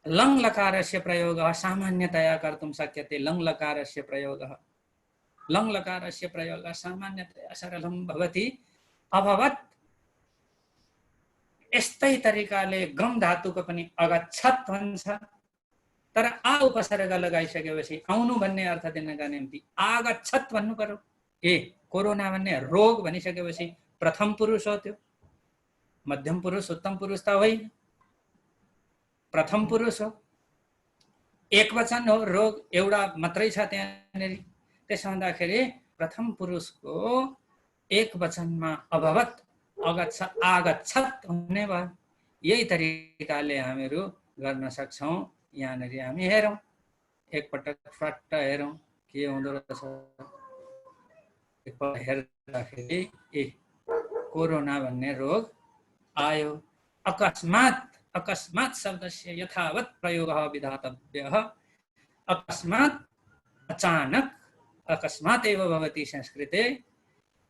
लङ लकारस्य प्रयोगः सामान्यतया कर्तुं शक्यते। लङ लकारस्य प्रयोगः, लङ लकारस्य प्रयोगः सामान्यतया सरलं भवति। अभवत् यस्तै तरिकाले गम धातुको पनि अगच्छत् भन्छ। तर आ उपसर्ग लगाइसकेपछि आउनु भन्ने अर्थ दिनका निम्ति आगच्छत् भन्नु पर्यो। कोरोना भन्ने रोग भनिसकेपछि प्रथम पुरुष हो, त्यो मध्यम पुरुष उत्तम पुरुष त होइन, प्रथम पुरुष हो, एक वचन हो। रोग एउटा मात्रै छ त्यहाँनेरि। त्यसो हुँदाखेरि प्रथम पुरुषको एक वचनमा अभवत्, अगच्छत्, आगच्छत् हुने भयो। यही तरिकाले हामीहरू गर्न सक्छौं। यहाँनेरि हामी हेरौं, एकपटक फट्ट हेरौं के हुँदो रहेछ। एकपल्ट हेर्दाखेरि कोरोना भन्ने रोग आयो। अकस्मात्, अकस्मात् शब्दस्य यथावत् प्रयोगः विधातव्यः। अकस्मात्, अचानक, अकस्मात् एव भवति संस्कृते।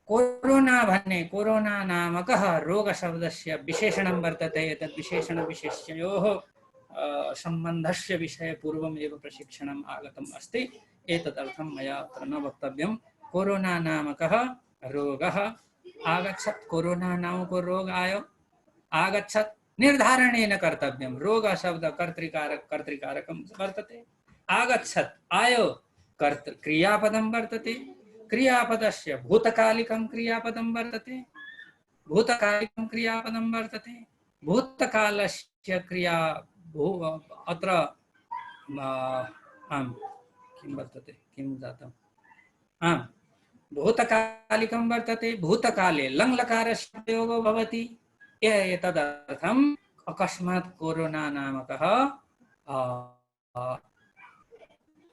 कोरोना भन्ने, कोरोना नामकः रोग शब्दस्य विशेषणं वर्तते। एतद् विशेषण विशेष्ययोः सम्बन्धस्य विषये पूर्वमेव प्रशिक्षणम् आगतम् अस्ति। एतदर्थं मया अत्र न वक्तव्यम्। कोरोना नामकः रोगः आगच्छत्, कोरोना नामको रोग आयो, आगच्छत्, निर्धारणेन कर्तव्यं। रोग शब्द कर्तृकारक, कर्तृकारकं वर्तते। आगच्छत्, आयो, क्रियापदं वर्तते। क्रियापदस्य भूतकालिकं क्रियापदं वर्तते, भूतकालिकं क्रियापदं वर्तते। भूतकालस्य क्रिया अत्र किं वर्तते, किं जातम्, भूतकालिकं वर्तते। भूतकाले लङ् लकारस्य प्रयोगो भवति। एतदर्थम् अकस्मात् कोरोना नामकः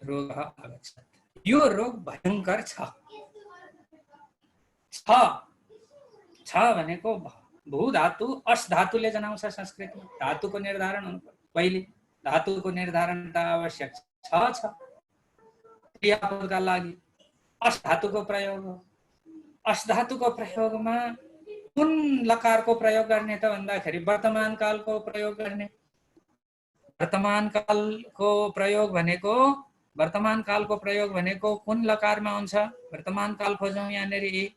रोगः आगच्छत्। यो रोग भयंकर छ। छ भनेको भू धातु अस धातुले जनाउँछ संस्कृतमा। धातुको निर्धारण हुनु पर्यो पहिले। धातुको निर्धारण त आवश्यक छ। क्रियापदका लागि अस धातुको प्रयोग हो। अस धातुको प्रयोगमा कुन लकारको प्रयोग गर्ने त भन्दाखेरि वर्तमान कालको प्रयोग गर्ने। वर्तमान कालको प्रयोग भनेको, वर्तमान कालको प्रयोग भनेको कुन लकारमा हुन्छ? वर्तमान काल खोजौं यहाँनेरि।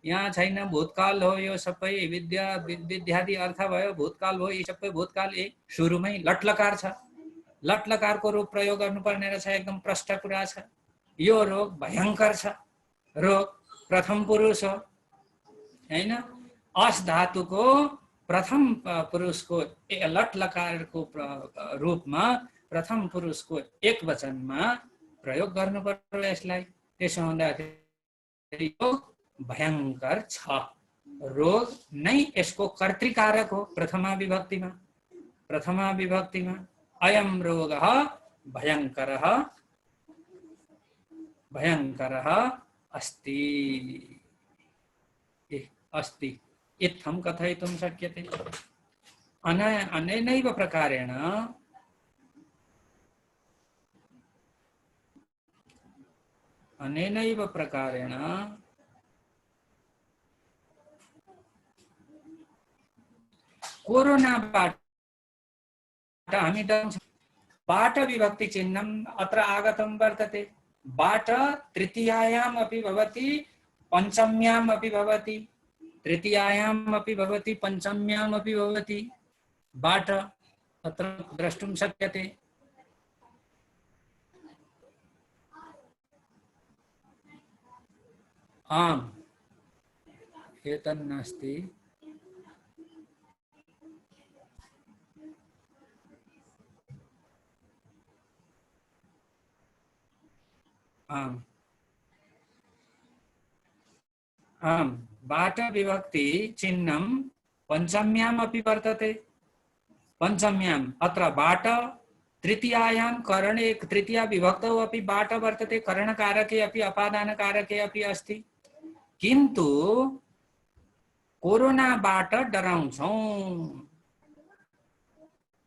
यहाँ छैन, भूतकाल हो यो सबै। विद्या विद्यादि अर्थ भयो, भूतकाल हो, यी सबै भूतकाल। सुरुमै लट लकार छ। लट लकारको रूप प्रयोग गर्नुपर्ने रहेछ। एकदम प्रष्ट कुरा छ। यो रोग भयंकर छ। रोग प्रथम पुरुष हो हैन। अस धातुको प्रथम पुरुषको लट लकारको रूपमा प्रथम पुरुषको एक वचनमा प्रयोग गर्नु पर्यो यसलाई। त्यसो हुँदाखेरि यो भयंकर छ। रोग नै यसको कर्तृकारक हो। प्रथमा विभक्तिमा, प्रथमा विभक्तिमा अयं रोगः भयंकरः भयङ्करः अस्ति अस्ति इत्थं कथयितुं शक्यते। अनेनैव प्रकारेण कोरोनाबाट हामी बाट विभक्ति चिह्नम् अत्र आगतं वर्तते। बाट तृतीयायाम् अपि भवति, पञ्चम्याम् अपि भवति, तृतीयायाम् अपि भवति, पञ्चम्याम् अपि भवति। बाट अत्र द्रष्टुं शक्यते। आम्, एतन्नास्ति। आम् आम्, बाट विभक्ति चिह्नं पञ्चम्याम् अपि वर्तते। पञ्चम्याम् अत्र बाट, तृतीयायां करणे तृतीया विभक्तौ अपि बाट वर्तते, करणकारके अपि अपादानकारके अपि अस्ति। किन्तु कोरोनाबाट डराउँछौं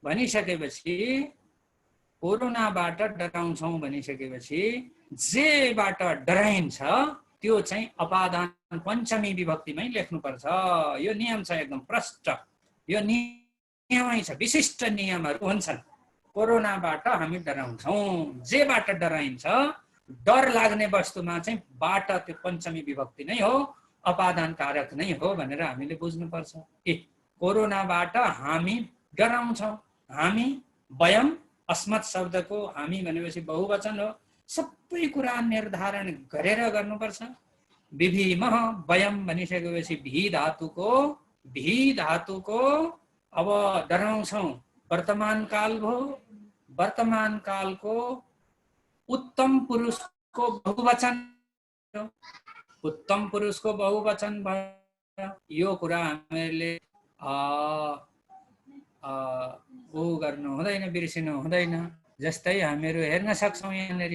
भनिसकेपछि, कोरोनाबाट डराउँछौं भनिसकेपछि जेबाट डराइन्छ त्यो चाहिँ अपादान पञ्चमी विभक्तिमै लेख्नुपर्छ। यो नियम छ, एकदम प्रष्ट। यो नियमै छ, विशिष्ट नियमहरू हुन्छन्। कोरोनाबाट हामी डराउँछौं, जेबाट डराइन्छ, डर लाग्ने वस्तुमा चाहिँ बाट त्यो पञ्चमी विभक्ति नै हो, अपादान कारक नै हो भनेर हामीले बुझ्नुपर्छ। कोरोनाबाट हामी डराउँछौं। हामी, वयम, अस्मत् शब्दको हामी भनेपछि बहुवचन हो। सबै कुरा निर्धारण गरेर गर्नुपर्छ। विभीमः वयम भनिसकेपछि भी धातुको अब डराउँछौं वर्तमान काल भयो। वर्तमान कालको उत्तम पुरुषको बहुवचन, उत्तम पुरुषको बहुवचन भयो। यो कुरा हामीले गर्नु हुँदैन, बिर्सिनु हुँदैन। जस्तै हामीहरू हेर्न सक्छौं यहाँनिर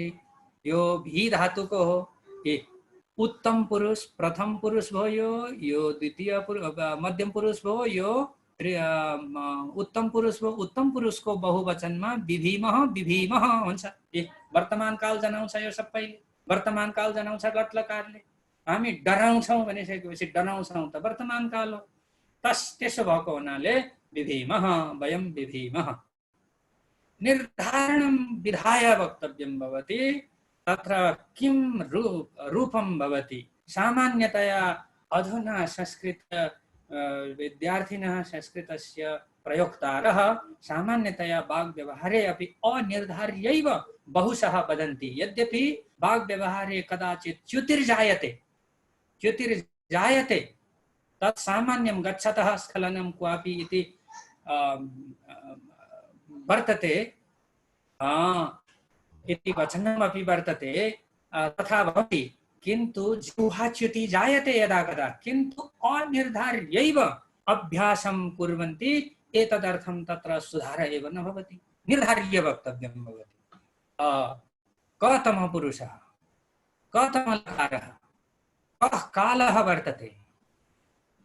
यो भी धातुको हो। उत्तम पुरुष प्रथम पुरुष भयो, यो द्वितीय मध्यम पुरुष भयो, यो उत्तम पुरुष भयो। उत्तम पुरुषको बहुवचनमा विभीमः हुन्छ। वर्तमान काल जनाउँछ, यो सबैले वर्तमान काल जनाउँछ गट्लकारले। हामी डराउँछौं भनिसकेपछि डराउँछौं त वर्तमान काल हो। त्यसो भएको हुनाले विभीमः, वयम विभीमः। निर्धारणं विधाय वक्तव्यं भवति। तत्र किं रूपं भवति? सामान्यतया अधुना संस्कृत विद्यार्थिनः, संस्कृतस्य प्रयोक्तारः सामान्यतया वाग्व्यवहारे अपि अनिर्धार्यैव बहुशः वदन्ति। यद्यपि वाग्व्यवहारे कदाचित् च्युतिर्जायते तत् सामान्यं गच्छतः स्खलनं क्वापि इति वर्तते, इति वचनमपि वर्तते, तथा भवति। किन्तु जिह्वाच्युति जायते यदा कदा, किन्तु अनिर्धार्यैव अभ्यासं कुर्वन्ति। एतदर्थं तत्र सुधार एव न भवति, निर्धार्य वक्तव्यं भवति। कतमः पुरुषः, कतमः लकारः, कः कालः वर्तते,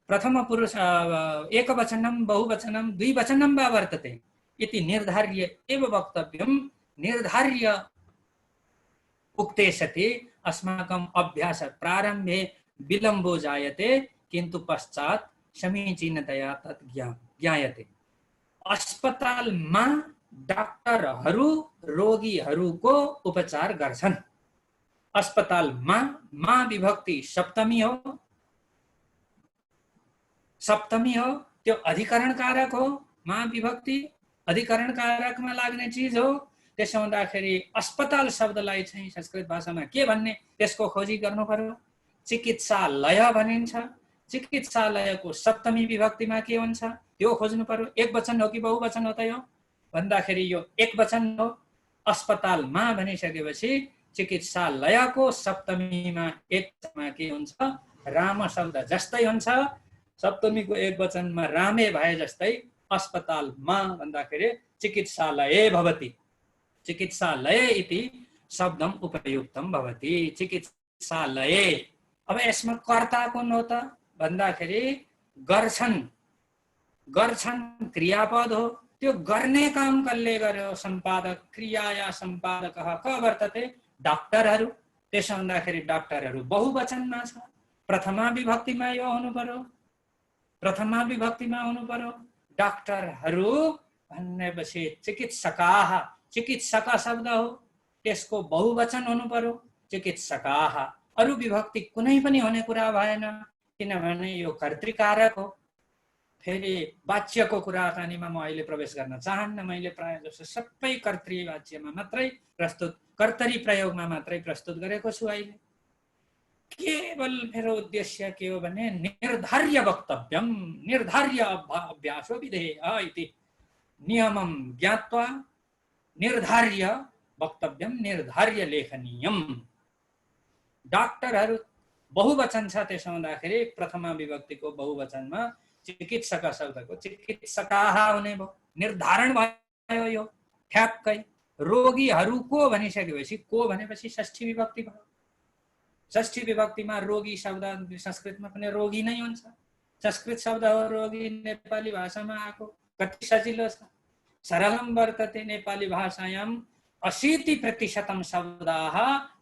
प्रथम पुरुष एकवचनं बहुवचनं द्विवचनं वा वर्तते इति निर्धार्य एव वक्तव्यं। निर्धार्य उक्ते सति अस्माकं अभ्यास प्रारम्भे विलम्बो जायते, किन्तु पश्चात् समीचीनतया तत् ज्ञायते। अस्पतालमा डाक्टरहरू रोगीहरूको उपचार गर्छन्। अस्पतालमा मा विभक्ति सप्तमी हो, त्यो अधिकरण कारक हो। मा विभक्ति अधिकरण कारकमा लाग्ने चीज हो। त्यसो हुँदाखेरि अस्पताल शब्दलाई चाहिँ संस्कृत भाषामा के भन्ने त्यसको खोजी गर्नु पर्यो। चिकित्सालय भनिन्छ, चिकित्सालयको सप्तमी विभक्तिमा के हुन्छ त्यो खोज्नु पर्यो। एक वचन हो कि बहुवचन हो त यो भन्दाखेरि यो एक वचन हो। अस्पतालमा भनिसकेपछि चिकित्सालयको सप्तमीमा एकमा के हुन्छ, राम शब्द जस्तै हुन्छ। सप्तमीको एक वचनमा रामे भए जस्तै अस्पतालमा भन्दाखेरि चिकित्सालय भवति। चिकित्सालय इति शब्दम उपयुक्तम भवति चिकित्सालये। अब यसमा कर्ता कुन हो त भन्दाखेरि गर्छन् गर्छन् क्रियापद हो, त्यो गर्ने काम कसले गर्यो सम्पादक क्रिया या सम्पादकः क वर्तते डाक्टरहरू। त्यसो हुँदाखेरि डाक्टरहरू बहुवचनमा छ, प्रथमा विभक्तिमा यो हुनु पर्यो, प्रथमा विभक्तिमा हुनु पर्यो। डाक्टरहरू भनेपछि चिकित्सकाः, चिकित्सक शब्द हो त्यसको बहुवचन हुनु पर्यो चिकित्सकाः। अरु विभक्ति कुनै पनि हुने कुरा भएन किनभने यो कर्तृकारक हो। फेरि वाच्यको कुराकानीमा म अहिले प्रवेश गर्न चाहन्न, मैले प्राय जसो सबै कर्तृ वाच्यमा मात्रै प्रस्तुत, कर्तरी प्रयोगमा मात्रै प्रस्तुत गरेको छु। अहिले केवल मेरो उद्देश्य के हो भने निर्धार्य वक्तव्यम निर्धार्य अभ्यासो विधेयः इति नियमं ज्ञात्वा निर्धार्य वक्तव्यम निर्धार्य लेखनीयम। डाक्टरहरू बहुवचन छ, त्यसो हुँदाखेरि प्रथमा विभक्तिको बहुवचनमा चिकित्सक शब्दको चिकित्सकाः हुने भयो, निर्धारण भयो यो ठ्याक्कै। रोगीहरूको भनिसकेपछि को भनेपछि षष्ठी विभक्ति भयो। षष्ठी विभक्तिमा रोगी शब्द संस्कृतमा पनि रोगी नै हुन्छ, संस्कृत शब्द हो रोगी, नेपाली भाषामा आएको कति सजिलो छ। सरलम वर्तते नेपाली भाषायां 80% शब्दाः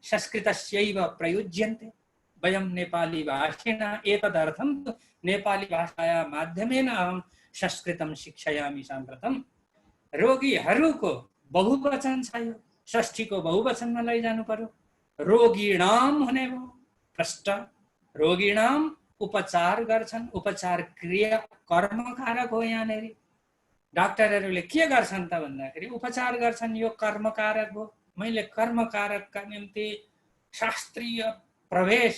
संस्कृतस्यैव प्रयुज्यन्ते। वयं नेपाली भाषिणः एतदर्थं नेपाली भाषाया माध्यमेन अहं संस्कृतं शिक्षयामि साम्प्रतम्। रोगीहरूको बहुवचन छ, यो षष्ठीको बहुवचनमा लैजानु पर्यो। रोगीणाम हुने भयो प्रष्ट, रोगीणाम उपचार गर्छन्, उपचार क्रिया कर्मकारक हो। यहाँनेरि डाक्टरहरूले के गर्छन् त भन्दाखेरि उपचार गर्छन्, यो कर्मकारक हो। मैले कर्मकारकका निम्ति शास्त्रीय प्रवेश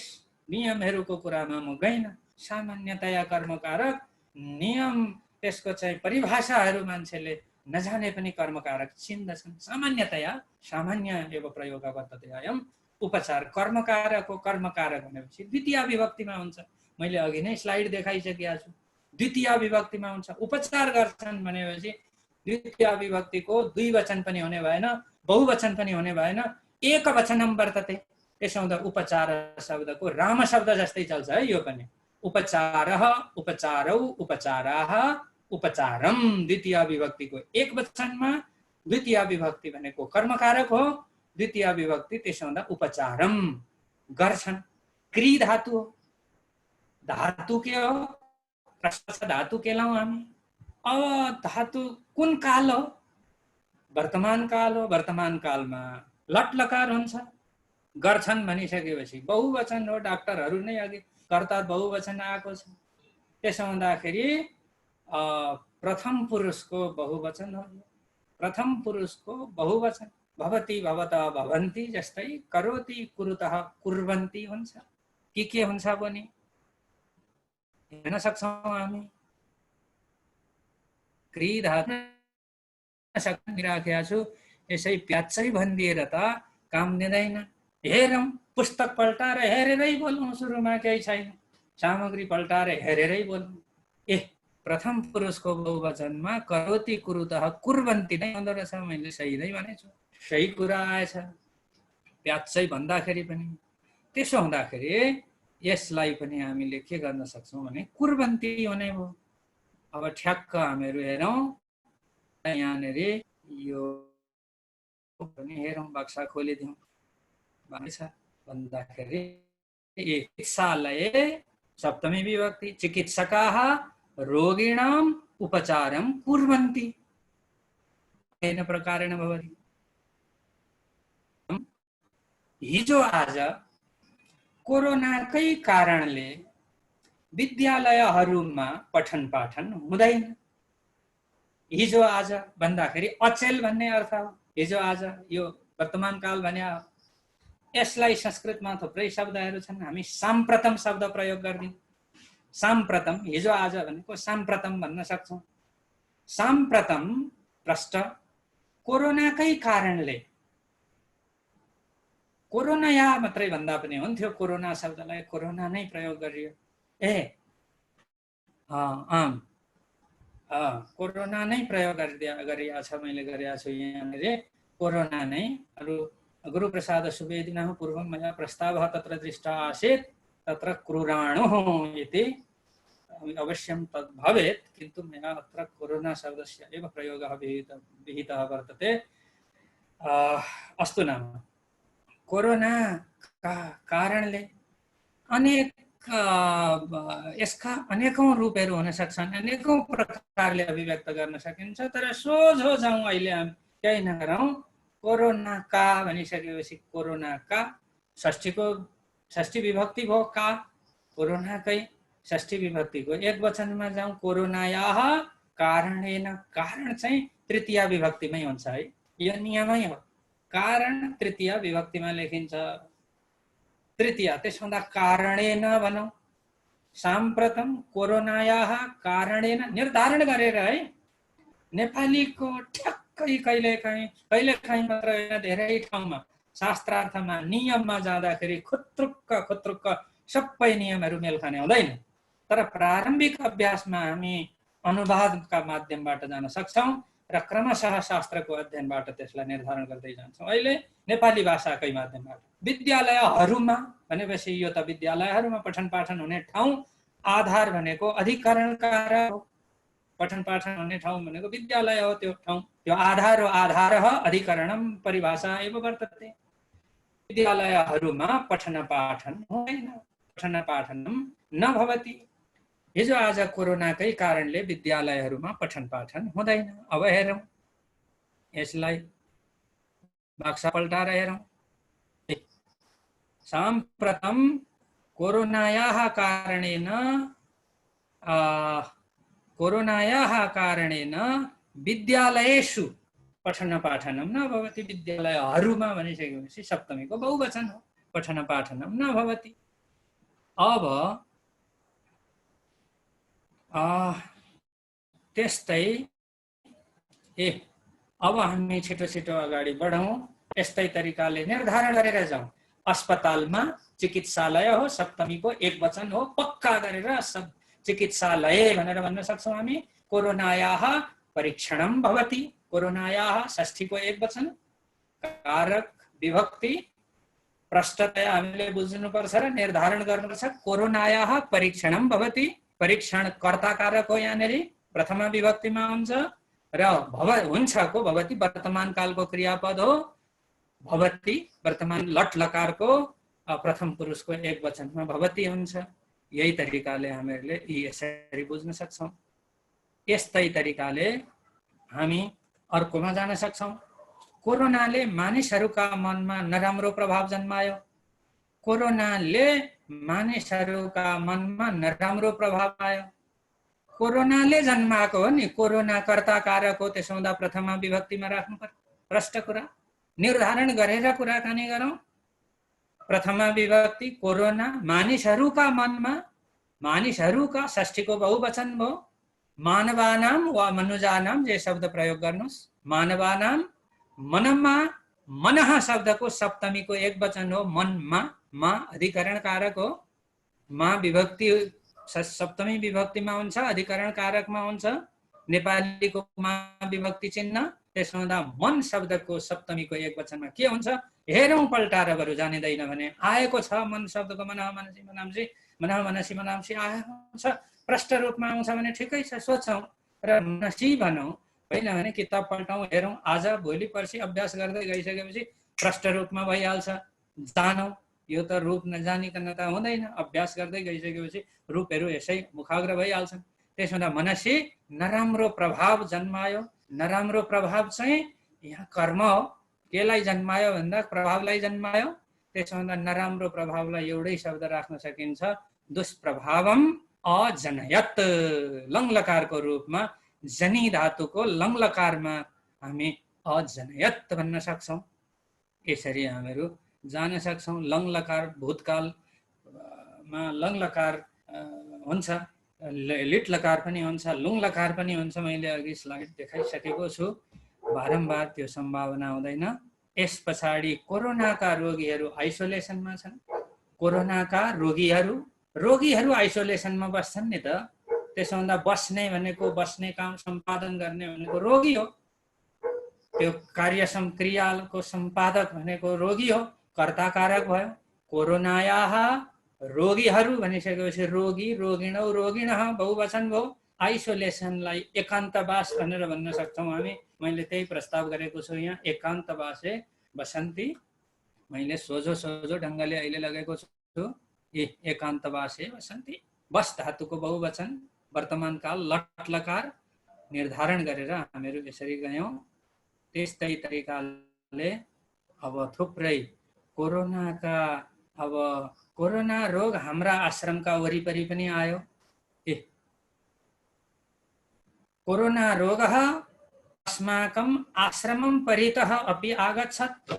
नियमहरूको कुरामा म गइन। सामान्यतया कर्मकारक नियम त्यसको चाहिँ परिभाषाहरू मान्छेले नजाने पनि कर्मकारक चिन्दछन्। सामान्यतया सामान्य एव प्रयोग वर्तते अयम् उपचार। कर्मकारक हो, कर्मकारक भनेपछि द्वितीय विभक्तिमा हुन्छ। मैले अघि नै स्लाइड देखाइसकेको छु, द्वितीय विभक्तिमा हुन्छ। उपचार गर्छन् भनेपछि द्वितीय विभक्तिको द्विवचन पनि हुने भएन, बहुवचन पनि हुने भएन, एक वचनम वर्तते। त्यसो हुँदा उपचार शब्दको राम शब्द जस्तै चल्छ है यो पनि। उपचारः उपचारौ उपचाराः उपचारम द्वितीय विभक्तिको एक वचनमा, द्वितीय विभक्ति भनेको कर्मकारक हो, द्वितीय विभक्ति त्यसो हुँदा उपचारम गर्छन्। क्री धातु हो, धातु के हो प्रश्न धातु के लाउँ हामी। अब धातु कुन काल हो? वर्तमान काल हो। वर्तमान कालमा लट लकार हुन्छ। गर्छन् भनिसकेपछि बहुवचन हो, डाक्टरहरू नै अघि कर्ता बहुवचन आएको छ। त्यसो हुँदाखेरि प्रथम पुरुषको बहुवचन हो। प्रथम पुरुषको बहुवचन भवति भवतः भवन्ति जस्तै करोति कुरुतः कुर्वन्ति हुन्छ। के हुन्छ भने हेर्न सक्छौँ हामी। क्री धातु राखेको छु, यसै प्याच्चै भनिदिएर त काम दिँदैन। हेरौँ, पुस्तक पल्टाएर हेरेरै बोलौँ, सुरुमा केही छैन, सामग्री पल्टाएर हेरेरै बोलौँ। प्रथम पुरुषको बहुवचनमा करोति कुरुतः कुर्वन्ति नै हुँदो रहेछ। मैले सही नै भनेछु, सही कुरा आएछ प्याच्चै भन्दाखेरि पनि। त्यसो हुँदाखेरि यसलाई पनि हामीले के गर्न सक्छौँ भने कुर्वन्ति हुने भयो। अब ठ्याक्क हामीहरू हेरौँ, यहाँनिर यो पनि हेरौँ, बक्सा खोलिदिउँ भन्छ भन्दाखेरि चिकित्सालये सप्तमी विभक्ति चिकित्सकाः रोगिणाम् उपचारं कुर्वन्ति तेन प्रकारेण भवति। हिजो आज कोरोनाकै कारणले विद्यालयहरूमा पठन पाठन हुँदैन। हिजो आज भन्दाखेरि अचेल भन्ने अर्थ हो। हिजो आज यो वर्तमान काल भने हो। यसलाई संस्कृतमा थुप्रै शब्दहरू छन्, हामी साम्प्रतम शब्द प्रयोग गर्दियौँ। साम्प्रतम, हिजो आज भनेको साम्प्रतम भन्न सक्छौँ। साम्प्रतम प्रष्ट कोरोनाकै कारणले, कोरोना या मात्रै भन्दा पनि हुन्थ्यो, कोरोना शब्दलाई कोरोना नै प्रयोग गरियो। कोरोना नै प्रयोग गरिएको छ, मैले गरेको छु यहाँनिर कोरोना नै। अरू गुरुप्रसाद सुवेदिनः पूर्वं मया प्रस्तावः तत्र दृष्टा आसीत् तत्र क्रूराणुः इति अवश्यं तद् भवेत्, किन्तु मया अत्र कोरोना शब्दस्य एव प्रयोगः विहितः वर्तते। अस्तु नाम कोरोना कारणले अनेक यसका अनेकौं रूपहरू हुन सक्छन्, अनेकौं प्रकारले अभिव्यक्त गर्न सकिन्छ। तर सोझो जाउँ अहिले हामी केही नगरौँ, कोरोना का भनिसकेपछि कोरोना का षष्ठी विभक्ति भयो, का कोरोनाकै षष्ठी विभक्तिको एक वचनमा जाउँ कोरोनायाः कारणेन, कारण चाहिँ तृतीया विभक्तिमै हुन्छ है, यो नियमै हो। कारण तृतीया विभक्तिमा लेखिन्छ, तृतीया त्यसभन्दा कारणेन भनौँ। साम्प्रतम कोरोनायाः कारणेन निर्धारण गरेर है, नेपालीको ठ्याक्कै कहिलेकाहीँ मात्र होइन, धेरै ठाउँमा शास्त्रार्थमा नियममा जाँदाखेरि खुत्रुक्क सबै नियमहरू मेल खाने हुँदैन। तर प्रारम्भिक अभ्यासमा हामी अनुवादका माध्यमबाट जान सक्छौँ र क्रमशः शास्त्रको अध्ययनबाट त्यसलाई निर्धारण गर्दै जान्छौँ। अहिले नेपाली भाषाकै माध्यमबाट विद्यालयहरूमा भनेपछि यो त विद्यालयहरूमा पठन पाठन हुने ठाउँ, आधार भनेको अधिकरणकार हो, पठन पाठन हुने ठाउँ भनेको विद्यालय हो, त्यो ठाउँ, त्यो आधार हो। आधारः अधिकरणं परिभाषा एव वर्तते। विद्यालयहरूमा पठन पाठन हुँदैन, पठन पाठनं न भवति। हिजो आज कोरोनाकै कारणले विद्यालयहरूमा पठन पाठन हुँदैन। अब हेरौँ यसलाई बाक्सा पल्टाएर हेरौँ। साम्प्रतं कोरोनायाः कारणेन विद्यालयेषु पठन पाठनं न भवति। विद्यालयहरूमा भनिसकेपछि सप्तमीको बहुवचन हो, पठन पाठनं न भवति। अब त्यस्तै अब हामी छिटो अगाडि बढौँ। यस्तै तरिकाले निर्धारण गरेर जाउँ। अस्पतालमा चिकित्सालय हो, सप्तमीको एक वचन हो, पक्का गरेर सब चिकित्सालय भनेर भन्न सक्छौँ हामी। कोरोनायाः परीक्षणं भवति, कोरोनायाः षष्ठीको एक वचन, कारक विभक्ति प्रष्टतया हामीले बुझ्नुपर्छ र निर्धारण गर्नुपर्छ। कोरोनायाः परीक्षणं भवति, परीक्षण कर्ता कारक हो, यहाँनिर प्रथमा विभक्तिमा हुन्छ र हुन्छको भवति वर्तमान कालको क्रियापद हो। भवति वर्तमान लट लकारको प्रथम पुरुषको एक वचनमा भवति हुन्छ। यही तरिकाले हामीहरूले यसरी बुझ्न सक्छौँ। यस्तै तरिकाले हामी अर्कोमा जान सक्छौँ। कोरोनाले मानिसहरूका मनमा नराम्रो प्रभाव जन्मायो। कोरोनाले मानिसहरूका मनमा नराम्रो प्रभाव आयो। कोरोनाले जन्माएको हो नि, कोरोना कर्ता कारक हो, त्यसो हुँदा प्रथमा विभक्तिमा राख्नु पर्यो। प्रष्ट कुरा निर्धारण गरेर कुराकानी गरौँ। प्रथमा विभक्ति कोरोना, मानिसहरूका मनमा, मानिसहरूका षष्ठीको बहुवचन भयो। मानवानाम वा मनुजानाम जे शब्द प्रयोग गर्नुहोस्। मानवानाम, मनमा, मनः शब्दको सप्तमीको एक वचन हो, मनमा, मा अधिकरण कारक हो। मा विभक्ति सप्तमी विभक्तिमा हुन्छ, अधिकरण कारकमा हुन्छ। नेपालीको मा विभक्ति चिन्ह, त्यसो हुँदा मन शब्दको सप्तमीको एक वचनमा के हुन्छ हेरौँ पल्टाएर, बरु जानिँदैन भने। आएको छ मन शब्दको मनः मनसी मनांसी, मनः मनसी मनांसी आएको छ, प्रष्ट रूपमा आउँछ भने ठिकै छ, सोचौँ र मनसी भनौँ। होइन भने किताब पल्टाउँ, हेरौँ। आज भोलि पर्सि अभ्यास गर्दै गइसकेपछि प्रष्ट रूपमा भइहाल्छ। जानौँ, यो त रूप नजानिकन त हुँदैन। अभ्यास गर्दै गइसकेपछि रूपहरू यसै मुखाग्र भइहाल्छन्। त्यसो हुँदा मनसी नराम्रो प्रभाव जन्मायो। नराम्रो प्रभाव चाहिँ यहाँ कर्म हो। केलाई जन्मायो भन्दा प्रभावलाई जन्मायो। त्यसो हुँदा नराम्रो प्रभावलाई एउटै शब्द राख्न सकिन्छ, दुष्प्रभावम अजनयत। लङ लकारको रूपमा जनी धातुको लङ लकारमा हामी अजनयत भन्न सक्छौँ। यसरी हामीहरू जान सक्छौँ। लङ लकार भूतकालमा लङ लकार हुन्छ, लिट लकार पनि हुन्छ, लुङ लकार पनि हुन्छ। मैले अघि स्लाइड देखाइसकेको छु। बारम्बार त्यो सम्भावना हुँदैन। यस पछाडि कोरोनाका रोगीहरू आइसोलेसनमा छन्। कोरोनाका रोगीहरू आइसोलेसनमा बस्छन् नि त। त्यसो हुँदा बस्ने भनेको, बस्ने काम सम्पादन गर्ने भनेको रोगी हो। त्यो कार्यसम क्रियाको सम्पादक भनेको रोगी हो, कर्ताकारक भयो। कोरोनायाः रोगीहरू भनिसकेपछि रोगी, रोगिणौ, रोगिणः बहुवचन भयो। आइसोलेसनलाई एकान्तवास भनेर भन्न सक्छौँ हामी। मैले त्यही प्रस्ताव गरेको छु यहाँ, एकान्तवासे बसन्ती। मैले सोझो ढङ्गले अहिले लगेको छु, एकान्तवासे बसन्ती। बस धातुको बहुवचन, वर्तमान काल लट लकार निर्धारण गरेर हामीहरू यसरी गयौँ। त्यस्तै तरिकाले अब थुप्रै कोरोनाका, अब कोरोना रोग हाम्रा आश्रमका वरिपरि पनि आयो। कोरोना रोगः अस्माकं आश्रमं परितः अपि आगच्छत्।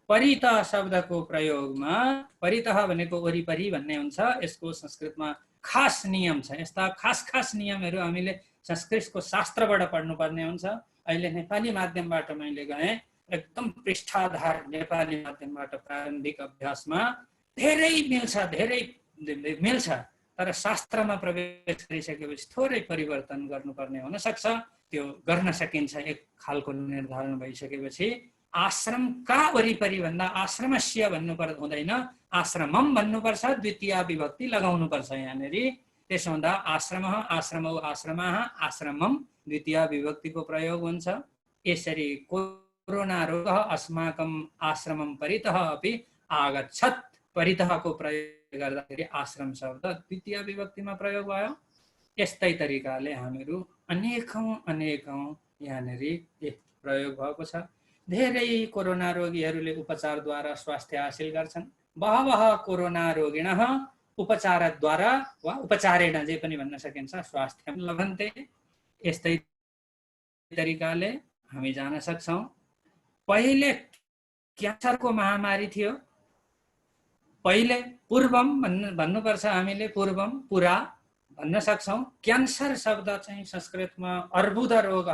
परितः शब्दको प्रयोगमा परितः भनेको वरिपरि भन्ने हुन्छ। यसको संस्कृतमा खास नियम छ। यस्ता खास नियमहरू हामीले संस्कृतको शास्त्रबाट पढ्नुपर्ने हुन्छ। अहिले नेपाली माध्यमबाट मैले गएँ, एकदम पृष्ठाधार नेपाली माध्यमबाट प्रारम्भिक अभ्यासमा धेरै मिल्छ, तर शास्त्रमा प्रवेश गरिसकेपछि थोरै परिवर्तन गर्नुपर्ने हुन सक्छ। त्यो गर्न सकिन्छ एक खालको निर्धारण भइसकेपछि। आश्रमका वरिपरि भन्दा आश्रमस्य भन्नु हुँदैन, आश्रमम भन्नुपर्छ, द्वितीय विभक्ति लगाउनुपर्छ यहाँनिर। त्यसो हुँदा आश्रमः, आश्रमौ, आश्रमाः, आश्रमम द्वितीय विभक्तिको प्रयोग हुन्छ। यसरी कोरोना रोगः अस्माकं आश्रमं परितः अपि आगच्छत्। परितहको प्रयोग गर्दाखेरि आश्रम शब्द द्वितीय विभक्तिमा प्रयोग भयो। यस्तै तरिकाले हामीहरू अनेकौं यहाँनिर प्रयोग भएको छ। धेरै कोरोना रोगीहरूले उपचारद्वारा स्वास्थ्य हासिल गर्छन्। बहवः कोरोना रोगिणः उपचारद्वारा वा उपचारेण जे पनि भन्न सकिन्छ स्वास्थ्यं लभन्ते। यस्तै तरिकाले हामी जान सक्छौँ। पहिले क्यान्सरको महामारी थियो। पहिले पूर्वम भन्नुपर्छ हामीले, पूर्वम पुरा भन्न सक्छौँ। क्यान्सर शब्द चाहिँ संस्कृतमा अर्बुद रोग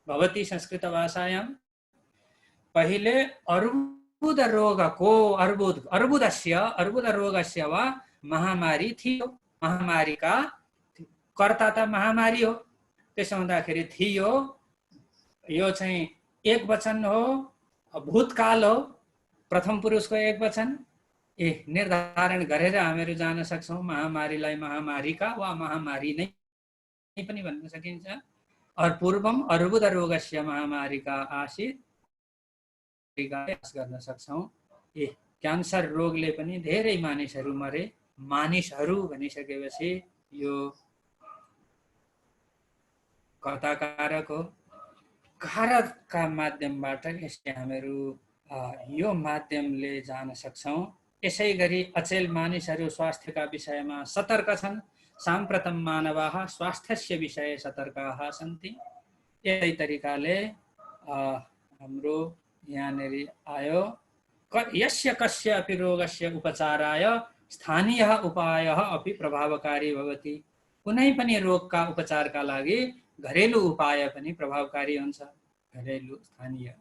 भवति संस्कृत भाषायां। पहिले अर्बुद रोगको अर्बुद रोगस्य वा महामारी थियो। महामारीका कर्ता त महामारी हो। त्यसो हुँदाखेरि थियो, यो चाहिँ एक वचन हो, भूतकाल हो, प्रथम पुरुषको एक वचन। निर्धारण गरेर हामीहरू जान सक्छौँ। महामारीलाई महामारीका वा महामारी नै पनि भन्न सकिन्छ। और पूर्वम अर्बुद रोगस्य महामारीका आसीत् गर्न सक्छौँ। क्यान्सर रोगले पनि धेरै मानिसहरू मरे। मानिसहरू भनिसकेपछि यो कर्ताकारक हो। कारकका माध्यमबाट यसले हामीहरू यो माध्यमले जान सक्छौँ। यसै गरी अचेल मानिसहरू स्वास्थ्यका विषयमा सतर्क छन्। साम्प्रतं मानवाः स्वास्थ्यस्य विषये सतर्काः सन्ति। यही तरिकाले हाम्रो यहाँनिर आयो, यस्य कस्य अपि रोगस्य उपचाराय स्थानीयः उपायः अपि प्रभावकारी भवति। कुनै पनि रोगका उपचारका लागि घरेलु उपाय पनि प्रभावकारी हुन्छ। घरेलु स्थानीय।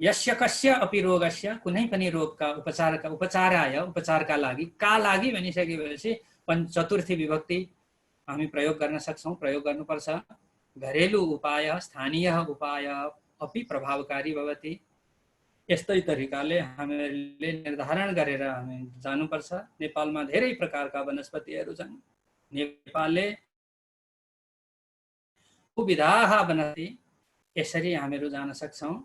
यस्य कस्य अपि रोगस्य, कुनै पनि रोगका उपचाराय, उपचारका लागि, का लागि भनिसकेपछि चतुर्थी विभक्ति हामी प्रयोग गर्न सक्छौँ, प्रयोग गर्नुपर्छ। घरेलु उपाय, स्थानीय उपाय अपि प्रभावकारी भवति। यस्तै तरिकाले हामीले निर्धारण गरेर हामी जानुपर्छ। नेपालमा धेरै प्रकारका वनस्पतिहरू छन्। नेपालले विविधाः वनस्पति यसरी हामीहरू जान सक्छौँ।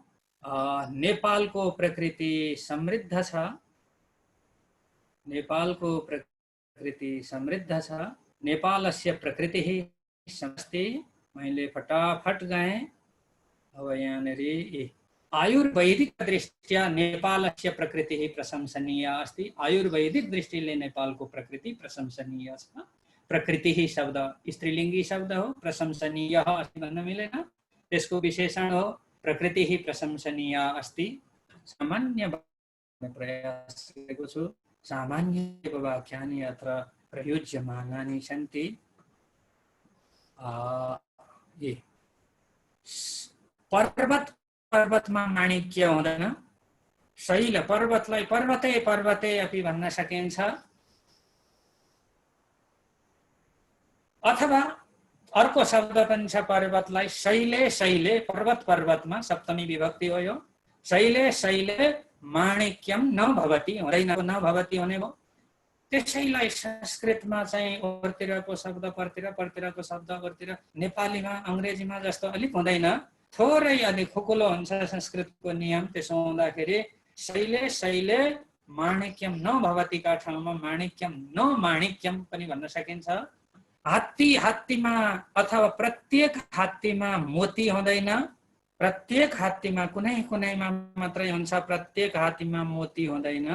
नेपालको प्रकृति समृद्ध छ। नेपालको प्रकृति समृद्ध छ। नेपालस्य प्रकृतिः समस्ति। मैले फटाफट गएँ। अब यहाँनिर आयुर्वैदिक दृष्ट्या नेपालस्य प्रकृतिः प्रशंसनीया अस्ति। आयुर्वैदिक दृष्टिले नेपालको प्रकृति प्रशंसनीय छ। प्रकृतिः शब्द स्त्रीलिङ्गी शब्द हो, प्रशंसनीय अस्ति भन्न मिलेन। त्यसको विशेषण हो प्रकृतिः प्रशंसनीया अस्ति। सामान्य प्रयास गरेको छु। सामान्य वाक्यानि अत्र प्रयुज्यमानानि सन्ति। पर्वतमा माणिक्य हुँदैन। शैल पर्वतलाई पर्वते अपि भन्न सकिन्छ। अथवा अर्को शब्द पनि छ पर्वतलाई शैले शैले पर्वत पर्वतमा सप्तमी विभक्ति हो यो शैले शैले माणिक्यम नभवति हुँदैन नभवति हुने भयो त्यसैलाई संस्कृतमा चाहिँ ओरतिरको शब्द परतिरको शब्द ओरतिर नेपालीमा अङ्ग्रेजीमा जस्तो अलिक हुँदैन थोरै अलिक खुकुलो हुन्छ संस्कृतको नियम त्यसो हुँदाखेरि शैले शैले माणिक्यम नभवतिका ठाउँमा माणिक्यम नमाणिक्यम पनि भन्न सकिन्छ हात्ती हात्तीमा अथवा प्रत्येक हात्तीमा मोती हुँदैन प्रत्येक हात्तीमा कुनै कुनैमा मात्रै हुन्छ प्रत्येक हात्तीमा मोती हुँदैन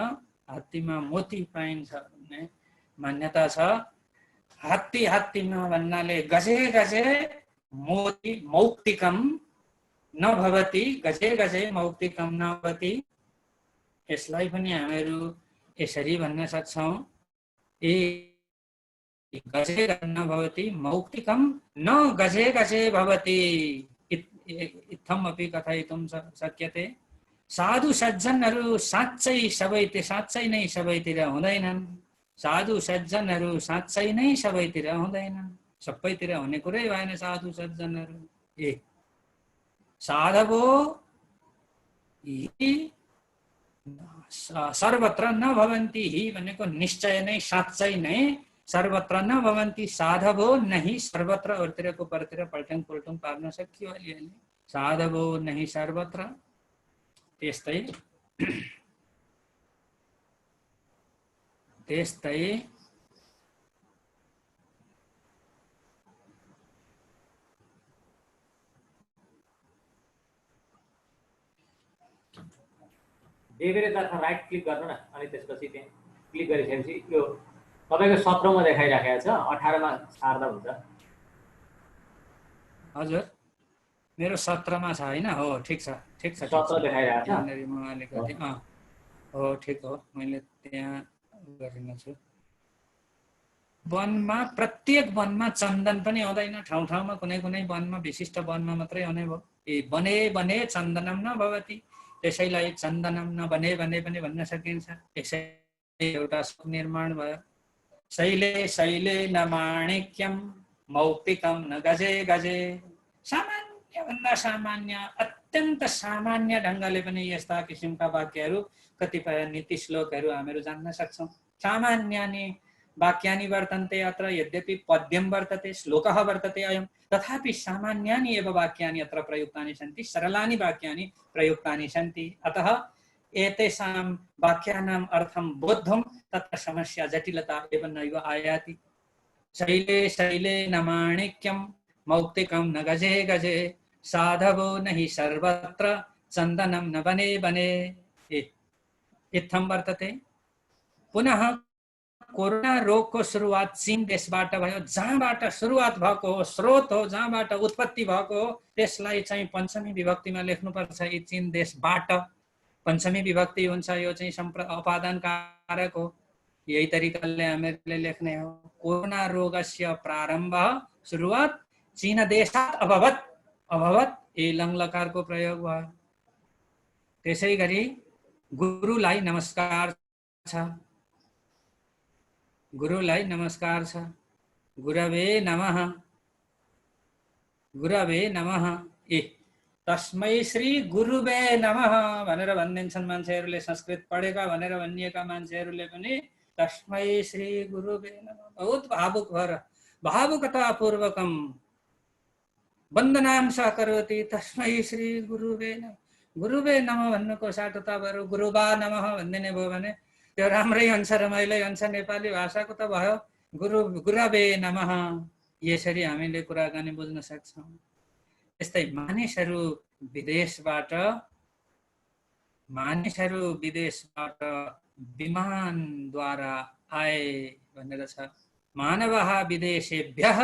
हात्तीमा मोती पाइन्छ भन्ने मान्यता छ हात्ती हात्तीमा भन्नाले गजे गजे मोती मौक्तिकम नभवति गजे गजे मौक्तिकम नभवति यसलाई पनि हामीहरू यसरी भन्न सक्छौं ए गजे नभवति मौक्तिकम न गजे गजे भवति इत्थम अपि कथयितुं शक्यते साधु सज्जनहरू साँच्चै नै सबैतिर हुँदैनन् साधु सज्जनहरू साँच्चै नै सबैतिर हुँदैनन् सबैतिर हुने कुरै भएन साधु सज्जनहरू ए साधवो सर्वत्र नभवन्ति हि भनेको निश्चय नै साँच्चै नै सर्वत्र नभवन्ति साधवो नहि सर्वत्र अरूतिरको परतिर पल्टङ पुल्टुङ पार्न सकियो अलिअलि साधवो नहि सर्वत्र त्यस्तै देवीरेतर्फ राइट क्लिक गर्नु न अनि त्यसपछि त्यहाँ क्लिक गरिसकेपछि यो तपाईको 17 मा देखाइराखेको छ 18 मा सार्दा हुन्छ हजुर मेरो 17 मा छ हैन हो ठीक छ 17 देखाइराखेको छ यहाँनेरि म अलिकति हो ठीक हो मैले त्यहाँ गरिन छु वनमा प्रत्येक वनमा चन्दन पनि हुँदैन ठाउँ ठाउँमा कुनै कुनै वनमा विशिष्ट वनमा मात्रै हुने भयो ए बने बने चन्दनम नभवति त्यसैलाई चन्दनम नबने भने पनि भन्न सकिन्छ यसै एउटा निर्माण भयो शैले शैले न माणिक्यम मौक्तिकम न गजे गजे सामान्य भन्दा सामान्य अत्यन्त सामान्य ढङ्गले पनि यस्ता किसिमका वाक्यहरू कतिपय नीति श्लोकहरू हामीहरू जान्न सक्छौं सामान्यानि वाक्यानि वर्तन्ते अत्र यद्यपि पद्यं वर्तते श्लोकः वर्तते अयं तथापि सामान्यानि एव वाक्यानि अत्र प्रयुक्तानि सन्ति सरलानि वाक्यानि प्रयुक्तानि सन्ति अतः एतेषां वाक्यानाम् अर्थं बोद्धुं तत्र समस्या जटिलता एव नैव आयाति शैले शैले न माणिक्यं मौक्तिकं न गजे गजे साधवो नहि सर्वत्र चन्दनं न बने बने इत्थं वर्तते पुनः कोरोना रोगको सुरुवात चीन देशबाट भयो जहाँबाट सुरुवात भएको हो स्रोत हो जहाँबाट उत्पत्ति भएको हो त्यसलाई चाहिँ पञ्चमी विभक्तिमा लेख्नुपर्छ यी चीन देशबाट पञ्चमी विभक्ति हुन्छ यो चाहिँ अपादान कारक हो यही तरिकाले हामीहरूले लेख्ने हो कोरोना रोगस्य प्रारम्भ सुरुवात चीन देशात् अभवत् अभवत् ए लङ लकारको प्रयोग भयो त्यसैगरी गुरुलाई नमस्कार छ गुरुलाई नमस्कार छ गुरवे नमः ए तस्मै श्री गुरुवे नमः भनेर भनिदिन्छन् मान्छेहरूले संस्कृत पढेका भनेर भनिएका मान्छेहरूले पनि तस्मै श्री गुरुवे नमः बहुत भावुक भएर भावुकतापूर्वकम वन्दनां स करोति तस्मै श्री गुरुवे नमः भन्नुको साटो त बरु गुरुबा नमः भनिदिने भयो भने त्यो राम्रै हुन्छ रमाइलो हुन्छ नेपाली भाषाको त भयो गुरवे नमः यसरी हामीले कुराकानी बुझ्न सक्छौं यस्तै मानिसहरू विदेशबाट विमानद्वारा आए भनेर छ मानवः विदेशेभ्यः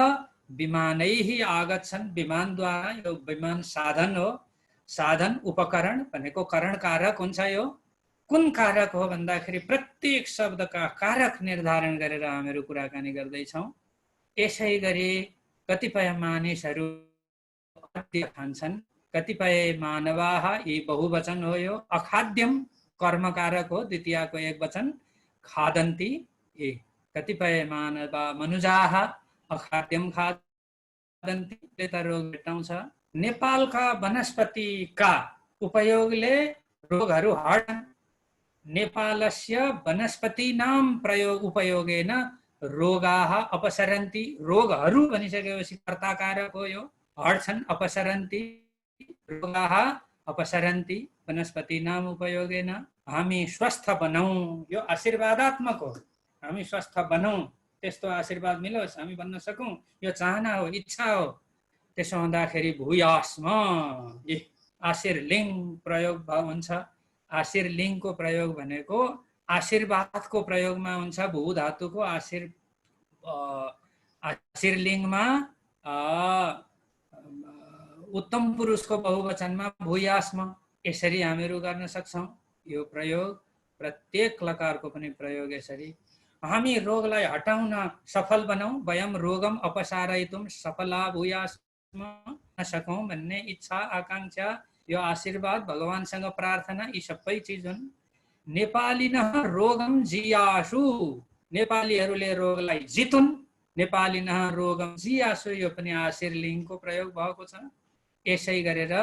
विमानैः आगच्छन् विमानद्वारा यो विमान साधन हो साधन उपकरण भनेको करण कारक हुन्छ यो कुन कारक हो भन्दाखेरि प्रत्येक शब्दका कारक निर्धारण गरेर हामीहरू कुराकानी गर्दैछौं यसैगरी कतिपय मानिसहरू खाद्य खान्छन् कतिपय मानवाः यी बहुवचन हो यो अखाद्यम कर्मकारक हो द्वितीयको एक वचन खादन्ति कतिपय मानवा मनुजाः अखाद्यम वदन्तीले त रोग भेटाउँछ। नेपालका वनस्पतिका उपयोगले रोगहरू हट्छन्। नेपालस्य वनस्पतीनां प्रयोग उपयोगेन रोगाः अपसरन्ति। रोगहरू भनिसकेपछि कर्ताकारक हो, यो हट्छन्। अपसरन्ति रोगाः अपसरन्ति वनस्पतीनां उपयोगेन। हामी स्वस्थ बनौं, यो आशीर्वादात्मक हो। हामी स्वस्थ बनौं, त्यस्तो आशीर्वाद मिलोस्, हामी बन्न सकौं, यो चाहना हो, इच्छा हो। त्यसो हुँदाखेरि भूयास्म आशीर्लिङ प्रयोग हुन्छ। आशीर्लिङको प्रयोग भनेको आशीर्वादको प्रयोगमा हुन्छ। भू धातुको आशीर्लिङमा उत्तम पुरुषको बहुवचनमा भूयास्म, यसरी हामीहरू गर्न सक्छौं। यो प्रयोग प्रत्येक लकारको पनि प्रयोग यसरी। हामी रोगलाई हटाउन सफल बनौं, वयम रोगम अपसारयितुम सफला भूयास्म सकौं भन्ने इच्छा, आकांक्षा, यो आशीर्वाद, भगवानसँग प्रार्थना, यी सबै चिज हुन्। नेपालिनः रोगम जियासु, नेपालीहरूले रोगलाई जितुन्। नेपालिनः रोगम जियासु, यो पनि आशीर्लिङको प्रयोग भएको छ। यसै गरेर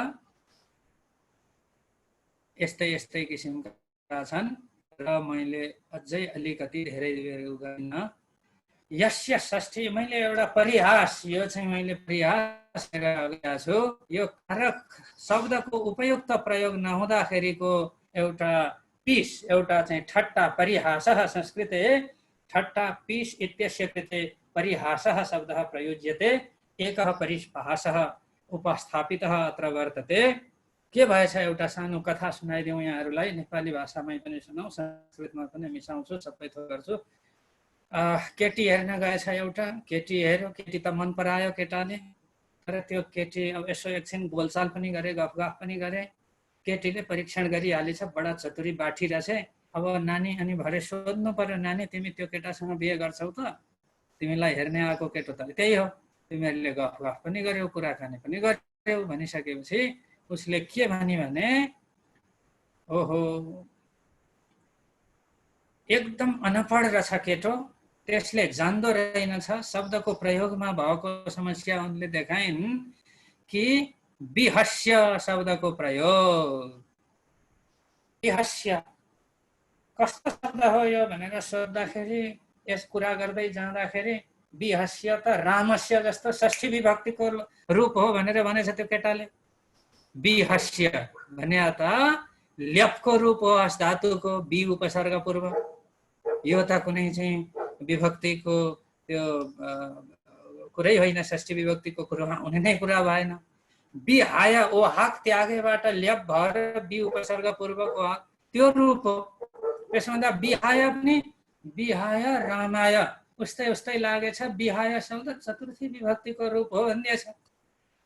यस्तै किसिमका छन् र मैले अझै अलिकति धेरै गर्न। यस्य षष्ठी, मैले एउटा परिहास, यो चाहिँ मैले परिहास गरेको छु। यो कारक शब्दको उपयुक्त प्रयोग नहुँदाखेरिको एउटा पीस, एउटा चाहिँ ठट्टा, परिहासः संस्कृते ठट्टा पीस इत्यस्य कृते परिहासः शब्दः प्रयुज्यते। एकः परिहासः उपस्थापितः अत्र वर्तते। के भएछ, एउटा सानो कथा सुनाइदिउँ यहाँहरूलाई। नेपाली भाषामै पनि सुनाउँ, संस्कृतमा पनि मिसाउँछु, सबै थोक गर्छु। केटी हेर्न गएछ एउटा, केटी हेर्यो, केटी त मन परायो केटाले, तर त्यो केटी अब यसो एकछिन बोलचाल पनि गरे, गफगाफ पनि गरे। केटीले परीक्षण गरिहालेछ, बडा चतुरी बाठी रहेछ। अब नानी अनि भरे सोध्नु पर्यो, नानी तिमी त्यो केटासँग बिहे गर्छौ त? तिमीलाई हेर्ने आएको केटो त त्यही हो। तिमीहरूले गफगाफ पनि गर्यौ, कुराकानी पनि गर्यौ। भनिसकेपछि उसले के भनी भने, ओहो एकदम अनपढ रहेछ केटो, त्यसले जान्दो रहेनछ। शब्दको प्रयोगमा भएको समस्या उनले देखाइन् कि विहस्य शब्दको प्रयोग। विहस्य कस्तो शब्द हो यो भनेर सोद्धाखेरि, यस कुरा गर्दै जाँदाखेरि विहस्य त रामस्य जस्तो षष्ठी विभक्तिको रूप हो भनेर भनेछ त्यो केटाले। विहस्य भने त ल्यपको रूप हो, हस् धातुको, बी उपसर्ग पूर्व। यो त कुनै चाहिँ विभक्तिको त्यो कुरै होइन, षष्ठी विभक्तिको कुरोमा हुने नै कुरा भएन। विहाय ओ हाक त्यागेबाट ल्यप भएर बी उपसर्ग पूर्वको हाक, त्यो रूप हो। त्यसो हुँदा विहाय पनि विहाय रामाय उस्तै उस्तै लागेछ। विहाय शब्द चतुर्थी विभक्तिको रूप हो भन्ने छ।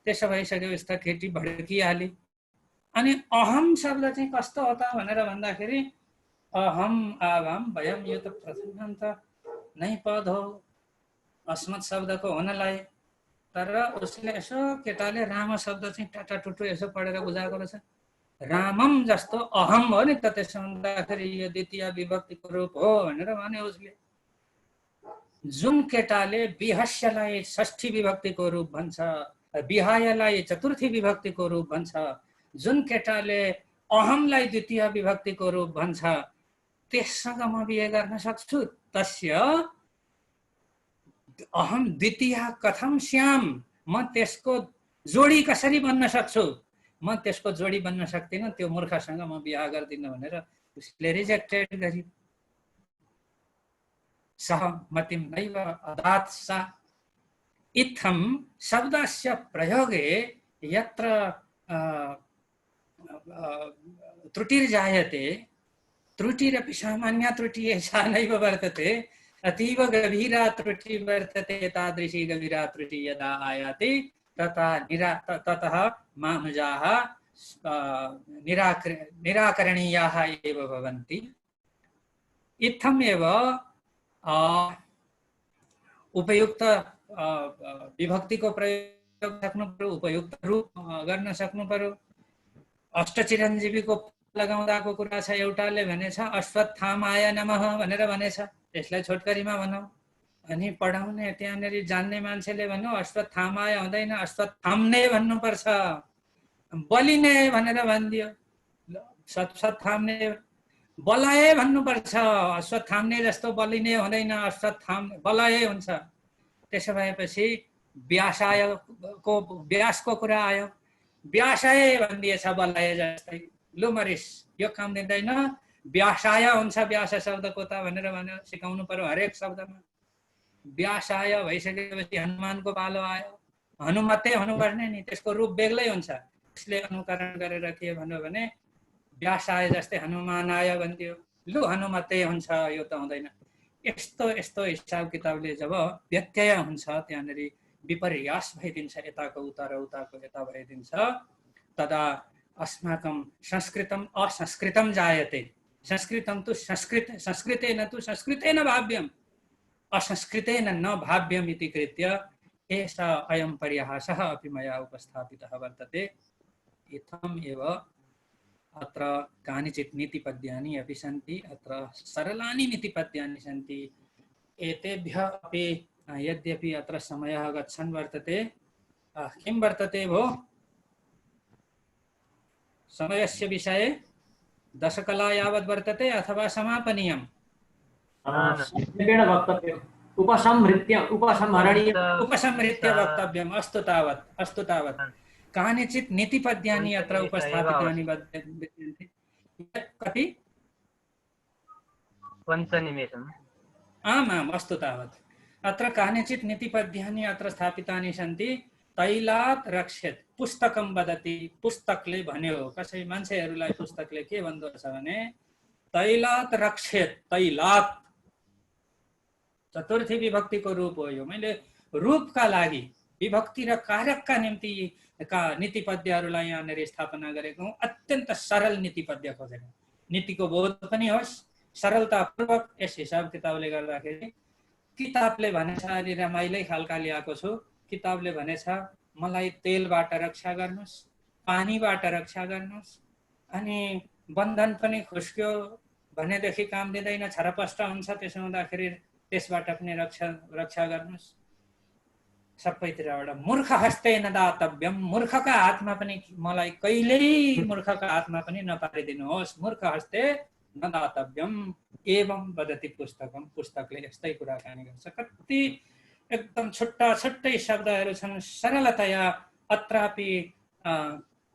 त्यसो भइसकेपछि त केटी भड्किहाली। अनि अहम शब्द चाहिँ कस्तो हो त भनेर भन्दाखेरि, अहम आवाम वयम, यो त प्रथमान्त नै पद हो अस्मत् शब्दको हुनलाई। तर उसले यसो केटाले राम शब्द चाहिँ टाटा टुटु यसो पढेर बुझाएको रहेछ। रामम जस्तो अहम हो नि त, त्यसो हुँदाखेरि यो द्वितीय विभक्तिको रूप हो भनेर भने उसले। जुन केटाले विहस्यलाई षष्ठी विभक्तिको रूप भन्छ, विहायलाई चतुर्थी विभक्तिको रूप भन्छ, जुन केटाले अहमलाई द्वितीय विभक्तिको रूप भन्छ, त्यससँग म बिहे गर्न सक्छु। तस्य अहम द्वितीय कथम श्याम, म त्यसको जोडी कसरी बन्न सक्छु? म त्यसको जोडी बन्न सक्दिनँ, त्यो मूर्खसँग म बिहा गर्दिनँ भनेर उसले रिजेक्टेड गर्यो। सह मतिम नैव अदात् सा। इत्थं शब्दस्य प्रयोगे यत्र त्रुटिर्जायते, त्रुटिरपि सामान्या त्रुटिः एषा नैव वर्तते, अतीव गभीरा त्रुटिः वर्तते। तादृशी गभीरा त्रुटिः यदा आयाति ततः मानुजाः निराकरणीयाः एव भवन्ति। इत्थमेव उपयुक्त विभक्तिको प्रयोग सक्नु पर्यो, उपयुक्त रूप गर्न सक्नु पर्यो। अष्टचिरञ्जीवीको लगाउँदाको कुरा छ। एउटाले भनेछ अश्वत्थामाय नमः भनेर भनेछ, त्यसलाई छोटकरीमा भनौँ। अनि पढाउने त्यहाँनिर जान्ने मान्छेले भन्नु अश्वत्थामाय हुँदैन, अश्वत्थाम्ने भन्नुपर्छ, बलिने भनेर भनिदियो। अश्वत्थाम्ने बलाए भन्नुपर्छ, अश्वत्थाम्ने जस्तो बलिने हुँदैन, अश्वत्थाम्ने बलाए हुन्छ। त्यसो भएपछि व्यासको व्यासको कुरा आयो, व्यासाय भनिदिएछ बलाए जस्तै। लु मरिस यो काम दिँदैन, व्यासाय हुन्छ व्यास शब्दको त भनेर भन्यो। सिकाउनु पर्यो हरेक शब्दमा। व्यासाय भइसकेपछि हनुमानको पालो आयो। हनुमते हुनुपर्ने नि, त्यसको रूप बेग्लै हुन्छ। त्यसले अनुकरण गरेर के भन्यो भने व्यासाय जस्तै हनुमानाय भनिदियो। लु हनुमते हुन्छ, यो त हुँदैन। यस्तो यस्तो हिसाब किताबले जब व्यत्यय हुन्छ, त्यहाँनिर विपर्यास भइदिन्छ, यताको उता र उताको यता भइदिन्छ, तदा अस्माकं संस्कृतम असंस्कृतम जायते। संस्कृतम तु संस्कृतेन तु संस्कृतेन भाव्यम, असंस्कृतेन न भाव्यम इति कृत्य एषा अयं परिहासः अपि मया उपस्थापितः वर्तते। इत्थम् एव अत्र कानिचित् नीतिपद्यानि अपि सन्ति, अत्र सरलानि नीतिपद्यानि सन्ति। एतेभ्यः अपि यद्यपि अत्र समयः गच्छन् वर्तते, किं वर्तते भो समयस्य विषये? दशकला यावत् वर्तते अथवा समापनीयम्? उपसंहृत्य वक्तव्यम्। अस्तु तावत्, अस्तु तावत्। कानिचित् नीतिपद्यानि अत्र उपस्थापितानि विद्यन्ते। कति? 5 निमेषम्। आम् आम्, अस्तु तावत्। अत्र कानिचित् नीतिपद्यानि अत्र स्थापितानि सन्ति। तैलात् रक्षेत्, पुस्तकं वदति, पुस्तकले भन्यो। कसै मान्छेहरूलाई पुस्तकले के भन्दो छ भने तैलात् रक्षेत्, तैलात् चतुर्थी विभक्तिको रूप हो यो। मैले रूपका लागि विभक्ति र कारकका निम्ति नीतिपद्यहरूलाई यहाँनिर स्थापना गरेको हुँ। अत्यन्त सरल नीतिपद्य खोजेर, नीतिको बोध पनि होस्, सरलतापूर्वक। यस हिसाब किताबले गर्दाखेरि किताबले भनेछ, अलि रमाइलै खालका ल्याएको छु। किताबले भनेछ मलाई तेलबाट रक्षा गर्नुस्, पानीबाट रक्षा गर्नुस्, अनि बन्धन पनि खुस्क्यो भनेदेखि काम दिँदैन, छरपष्ट हुन्छ। त्यसो हुँदाखेरि त्यसबाट पनि रक्षा गर्नुस्। सबैतिरबाट मूर्ख हस्ते न दातव्यम, मूर्खका हातमा पनि मलाई कहिल्यै मूर्खका हातमा पनि नपारिदिनुहोस्। मूर्ख हस्ते न दातव्यम एवं वदति पुस्तकम। पुस्तकले यस्तै कुराकानी गर्छ। कति एकदम छुट्टा छुट्टै शब्दहरू छन्, सरलतया। अत्रापि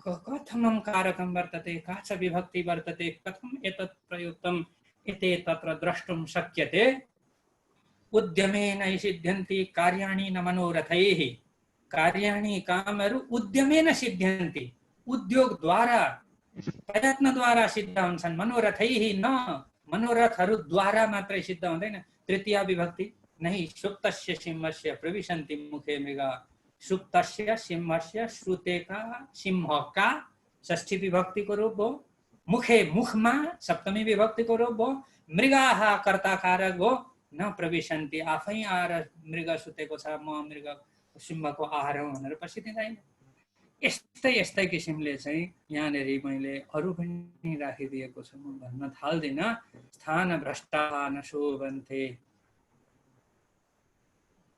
कथमं कारकं वर्तते, का च विभक्ति वर्तते, कथम एतत् प्रयुक्तम् इति तत्र द्रष्टुं शक्यते। उद्यमेन सिद्ध्यन्ति कार्याणि न मनोरथैः। कार्याणि कामहरू उद्यमेन सिद्ध्यन्ति, उद्योगद्वारा, प्रयत्नद्वारा सिद्ध हुन्छन्। मनोरथैः न, मनोरथहरूद्वारा मात्रै सिद्ध हुँदैन। तृतीया विभक्ति नहि सुप्तस्य सिंहस्य प्रविशन्ति मुखे मृगा। सुप्तस्य सिंहस्य, श्रुतेका सिंहका षष्ठी विभक्तिको रूप हो। मुखे मुखमा सप्तमी विभक्तिको रूप हो। मृगाः कर्ता कारक हो। न प्रविशन्ति, आफै आएर मृग सुतेको छ, म मृग सिंहको आहार हो भनेर पसिदिँदैन। यस्तै यस्तै किसिमले चाहिँ यहाँनिर मैले अरू पनि राखिदिएको छु, म भन्न थाल्दिन। स्थान भ्रष्टा न शोभन्ते,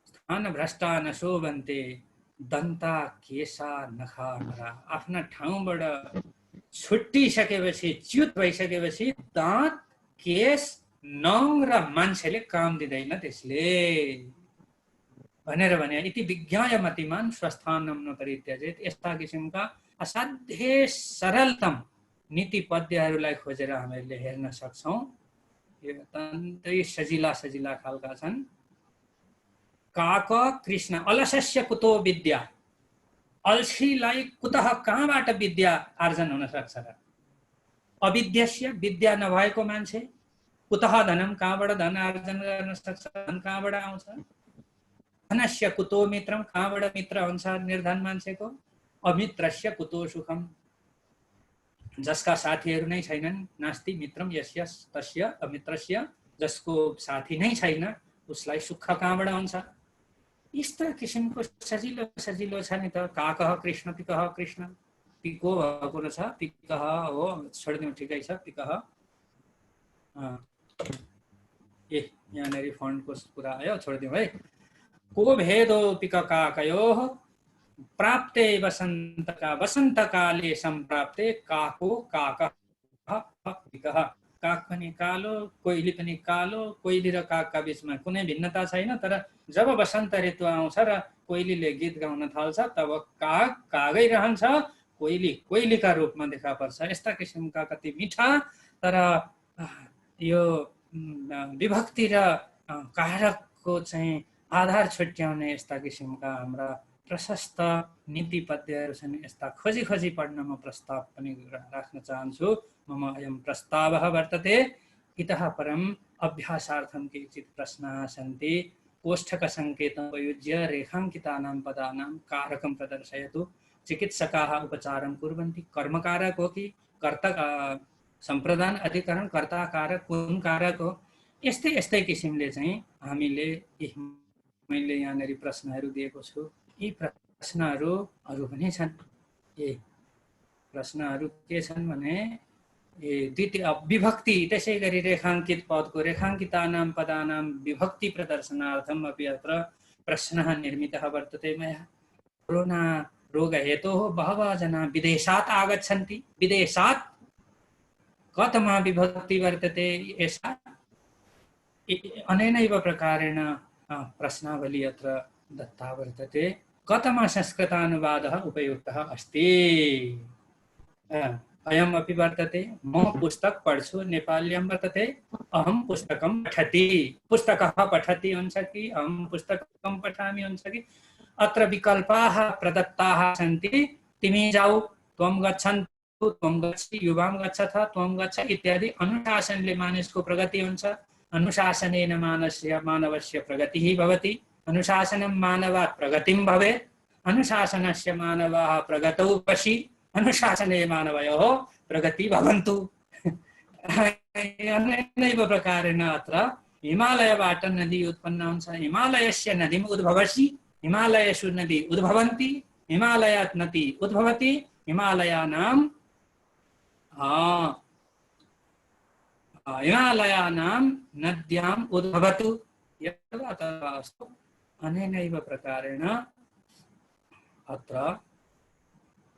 स्थान भ्रष्टा न शोभन्ते, दन्ता केशा नखा नरा। आफ्ना ठाउँबाट छुट्टिसकेपछि, च्युत भइसकेपछि दाँत, केश, नङ र मान्छेले काम दिँदैन त्यसले भनेर भने। इति विज्ञाय मतिमान स्वस्थानम न परित्यजेत। यस्ता किसिमका असाध्यै सरलतम नीति पद्यहरूलाई खोजेर हामीले हेर्न सक्छौं। यो अत्यन्तै सजिला सजिला खालका छन्। काक कृष्ण अलसस्य कुतो विद्या। अल्छीलाई कुतः कहाँबाट विद्या आर्जन हुन सक्छ र? अविद्यस्य, विद्या नभएको मान्छे। कुतः धनम, कहाँबाट धन आर्जन गर्न सक्छ? धन कहाँबाट आउँछ? धनस्य कुतो मित्रम, कहाँबाट मित्र हुन्छ निर्धन मान्छेको? अमित्रस्य कुतो सुखम, जसका साथीहरू नै छैनन्। नास्ति मित्रम यस्य तस्य अमित्रस्य, जसको साथी नै छैन उसलाई सुख कहाँबाट आउँछ? यस्ता किसिमको सजिलो सजिलो छ नि त। काकः कृष्ण, पिकः कृष्ण, पिको भएको रहेछ, पिकः हो, छोडिदिउँ, ठिकै छ, पिकः। यहाँनिर फन्टको कुरा आयो, छोडिदिउँ है। को भेदोऽपि काकयोः प्राप्ते वसन्तका वसन्तकाले सम्प्राप्ते काको काकः विकः। काग पनि कालो, कोइली पनि कालो, कोइली र कागका बीचमा कुनै भिन्नता छैन। तर जब वसन्त ऋतु आउँछ र कोइलीले गीत गाउन थाल्छ तब काग कागै रहन्छ, कोइली कोइलीका रूपमा देखा पर्छ। यस्ता किसिमका कति मिठा तर यो विभक्ति र कारकको चाहिँ आधार छुट्याउने यस्ता किसिमका हाम्रा प्रशस्त नीति पद्यहरू छन्। यस्ता खोजी खोजी पढ्न म प्रस्ताव पनि राख्न चाहन्छु। मम अयं प्रस्तावः वर्तते। इतः परम् अभ्यासार्थं केचित् प्रश्नाः सन्ति। कोष्ठकसङ्केतं उपयुज्य रेखाङ्कितानां पदानां कारकं प्रदर्शयतु। चिकित्सकाः उपचारं कुर्वन्ति, कर्मकारक हो कि कर्ता, सम्प्रदान अधिकरण, कर्ता कारक, कुन कारक हो। यस्तै यस्तै किसिमले चाहिँ हामीले मैले यहाँनिर प्रश्नहरू दिएको छु। यी प्रश्नहरू अरू पनि छन्। यी प्रश्नहरू के छन् भने द्वितीय विभक्ति, त्यसै गरी रेखाङ्कित पदको रेखाङ्कितानां पदानां विभक्ति प्रदर्शनार्थम् अपि अत्र प्रश्नः निर्मितः वर्तते मया। कोरोना रोगहेतोः बहवः जना विदेशात् आगच्छन्ति। विदेशात् कथमा विभक्ति वर्तते एषा, अनेनैव प्रकारेण प्रश्नावली अत्र दत्ता वर्तते। कथमा संस्कृतानुवादः उपयुक्तः अस्ति अयम् अपि वर्तते। म पुस्तक पढ्छु, नेपाल्यां वर्तते अहं पुस्तकं पठति। पुस्तकः पठति हुन्छ कि अहं पुस्तकं पठामि हुन्छ कि। अत्र विकल्पाः प्रदत्ताः सन्ति। तिमी जाऊ, त्वं गच्छन्तु, त्वं गच्छि, युवां गच्छथ, त्वं गच्छ इत्यादि। अनुशासनले मानिसको प्रगति हुन्छ। अनुशासनेन मानवस्य प्रगतिः भवति। अनुशासनं मानवात् प्रगतिं भवेत्। अनुशासनस्य मानवाः प्रगतौ पशि, अनुशासने मानवयोः प्रगति भवन्तु। अनेनैव प्रकारेण अत्र हिमालयबाट नदी उत्पन्न हुन्छ। हिमालयस्य नदीम् उद्भवसि, हिमालयेषु नदी उद्भवन्ति, हिमालयात् नदी उद्भवति, हिमालयानां नद्याम् उद्भवतु। यथा तथा अस्तु। अनेनैव प्रकारेण अत्र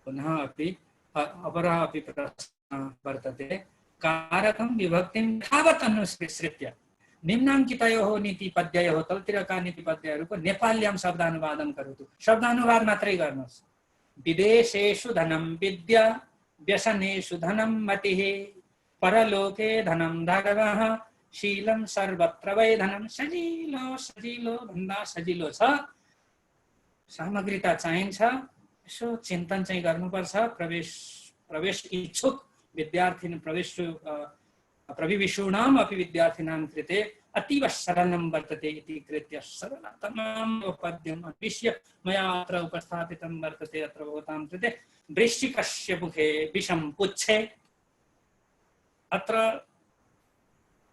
पुनः अपि अपरः अपि प्रश्नः वर्तते। कारकं विभक्तिं तावत् अनुसृत्य निम्नाङ्कितयोः नीतिपद्ययोः तलतिरका नीतिपद्यहरूको नेपाल्यां शब्दानुवादं करोतु। शब्दानुवाद मात्रै गर्नुहोस्। विदेशेषु धनं विद्या, व्यसनेषु धनं मतिः, परलोके धनं धर्मः, शीलं सर्वत्र वै धनं। सजिलो सजिलो भन्दा सजिलो छ। सामग्री त चाहिन्छ, यसो चिन्तन चाहिँ गर्नुपर्छ। प्रवेश इच्छुक विद्यार्थी प्रविविषूणाम् अपि विद्यार्थिनां कृते अतीव सरलं वर्तते इति कृत्य सरलतमं पद्यम् अन्विष्य मया अत्र उपस्थापितं वर्तते। अत्र भवतां कृते वृश्चिकस्य मुखे विषं पुच्छे। अत्र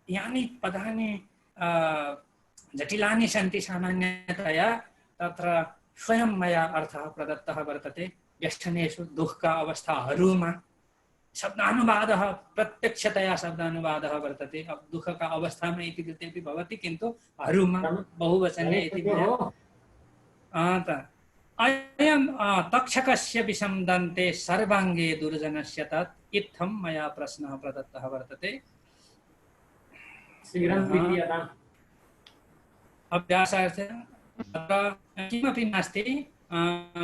यानि पदानि जटिलानि सन्ति सामान्यतया तत्र स्वयं मया अर्थः प्रदत्तः वर्तते। व्यसनेषु दुःखका अवस्थाहरूमा शब्दानुवादः प्रत्यक्षतया शब्दानुवादः वर्तते। अब दुःखका अवस्थामा इति कृतेपि भवति, किन्तु हरूमा बहुवचने इति अयं तक्षकस्य विषं दन्ते सर्वाङ्गे दुर्जनस्य तत् इत्थं मया प्रश्नः प्रदत्तः वर्तते। अभ्यासार्थं किमपि नास्ति।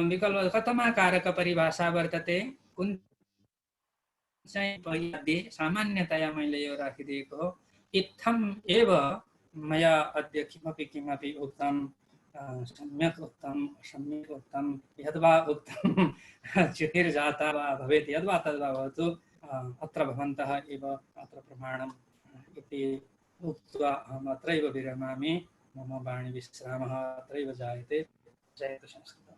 विकल्प कथमा कारकपरिभाषा वर्तते, कुन चाहिँ सामान्यतया मैले यो राखिदिएको हो। इत्थम् एव मया अद्य किमपि उक्तं, सम्यक् उक्तं, सम्यक् उक्तं, यद्वा उक्तं चितिर्जाता वा भवेत्, यद्वा तद्वा भवतु। अत्र भवन्तः एव अत्र प्रमाणम् इति उक्त्वा अहम् अत्रैव विरमामि। मम वाणी विश्रामः अत्रैव जायते। जयतु संस्कृतम्।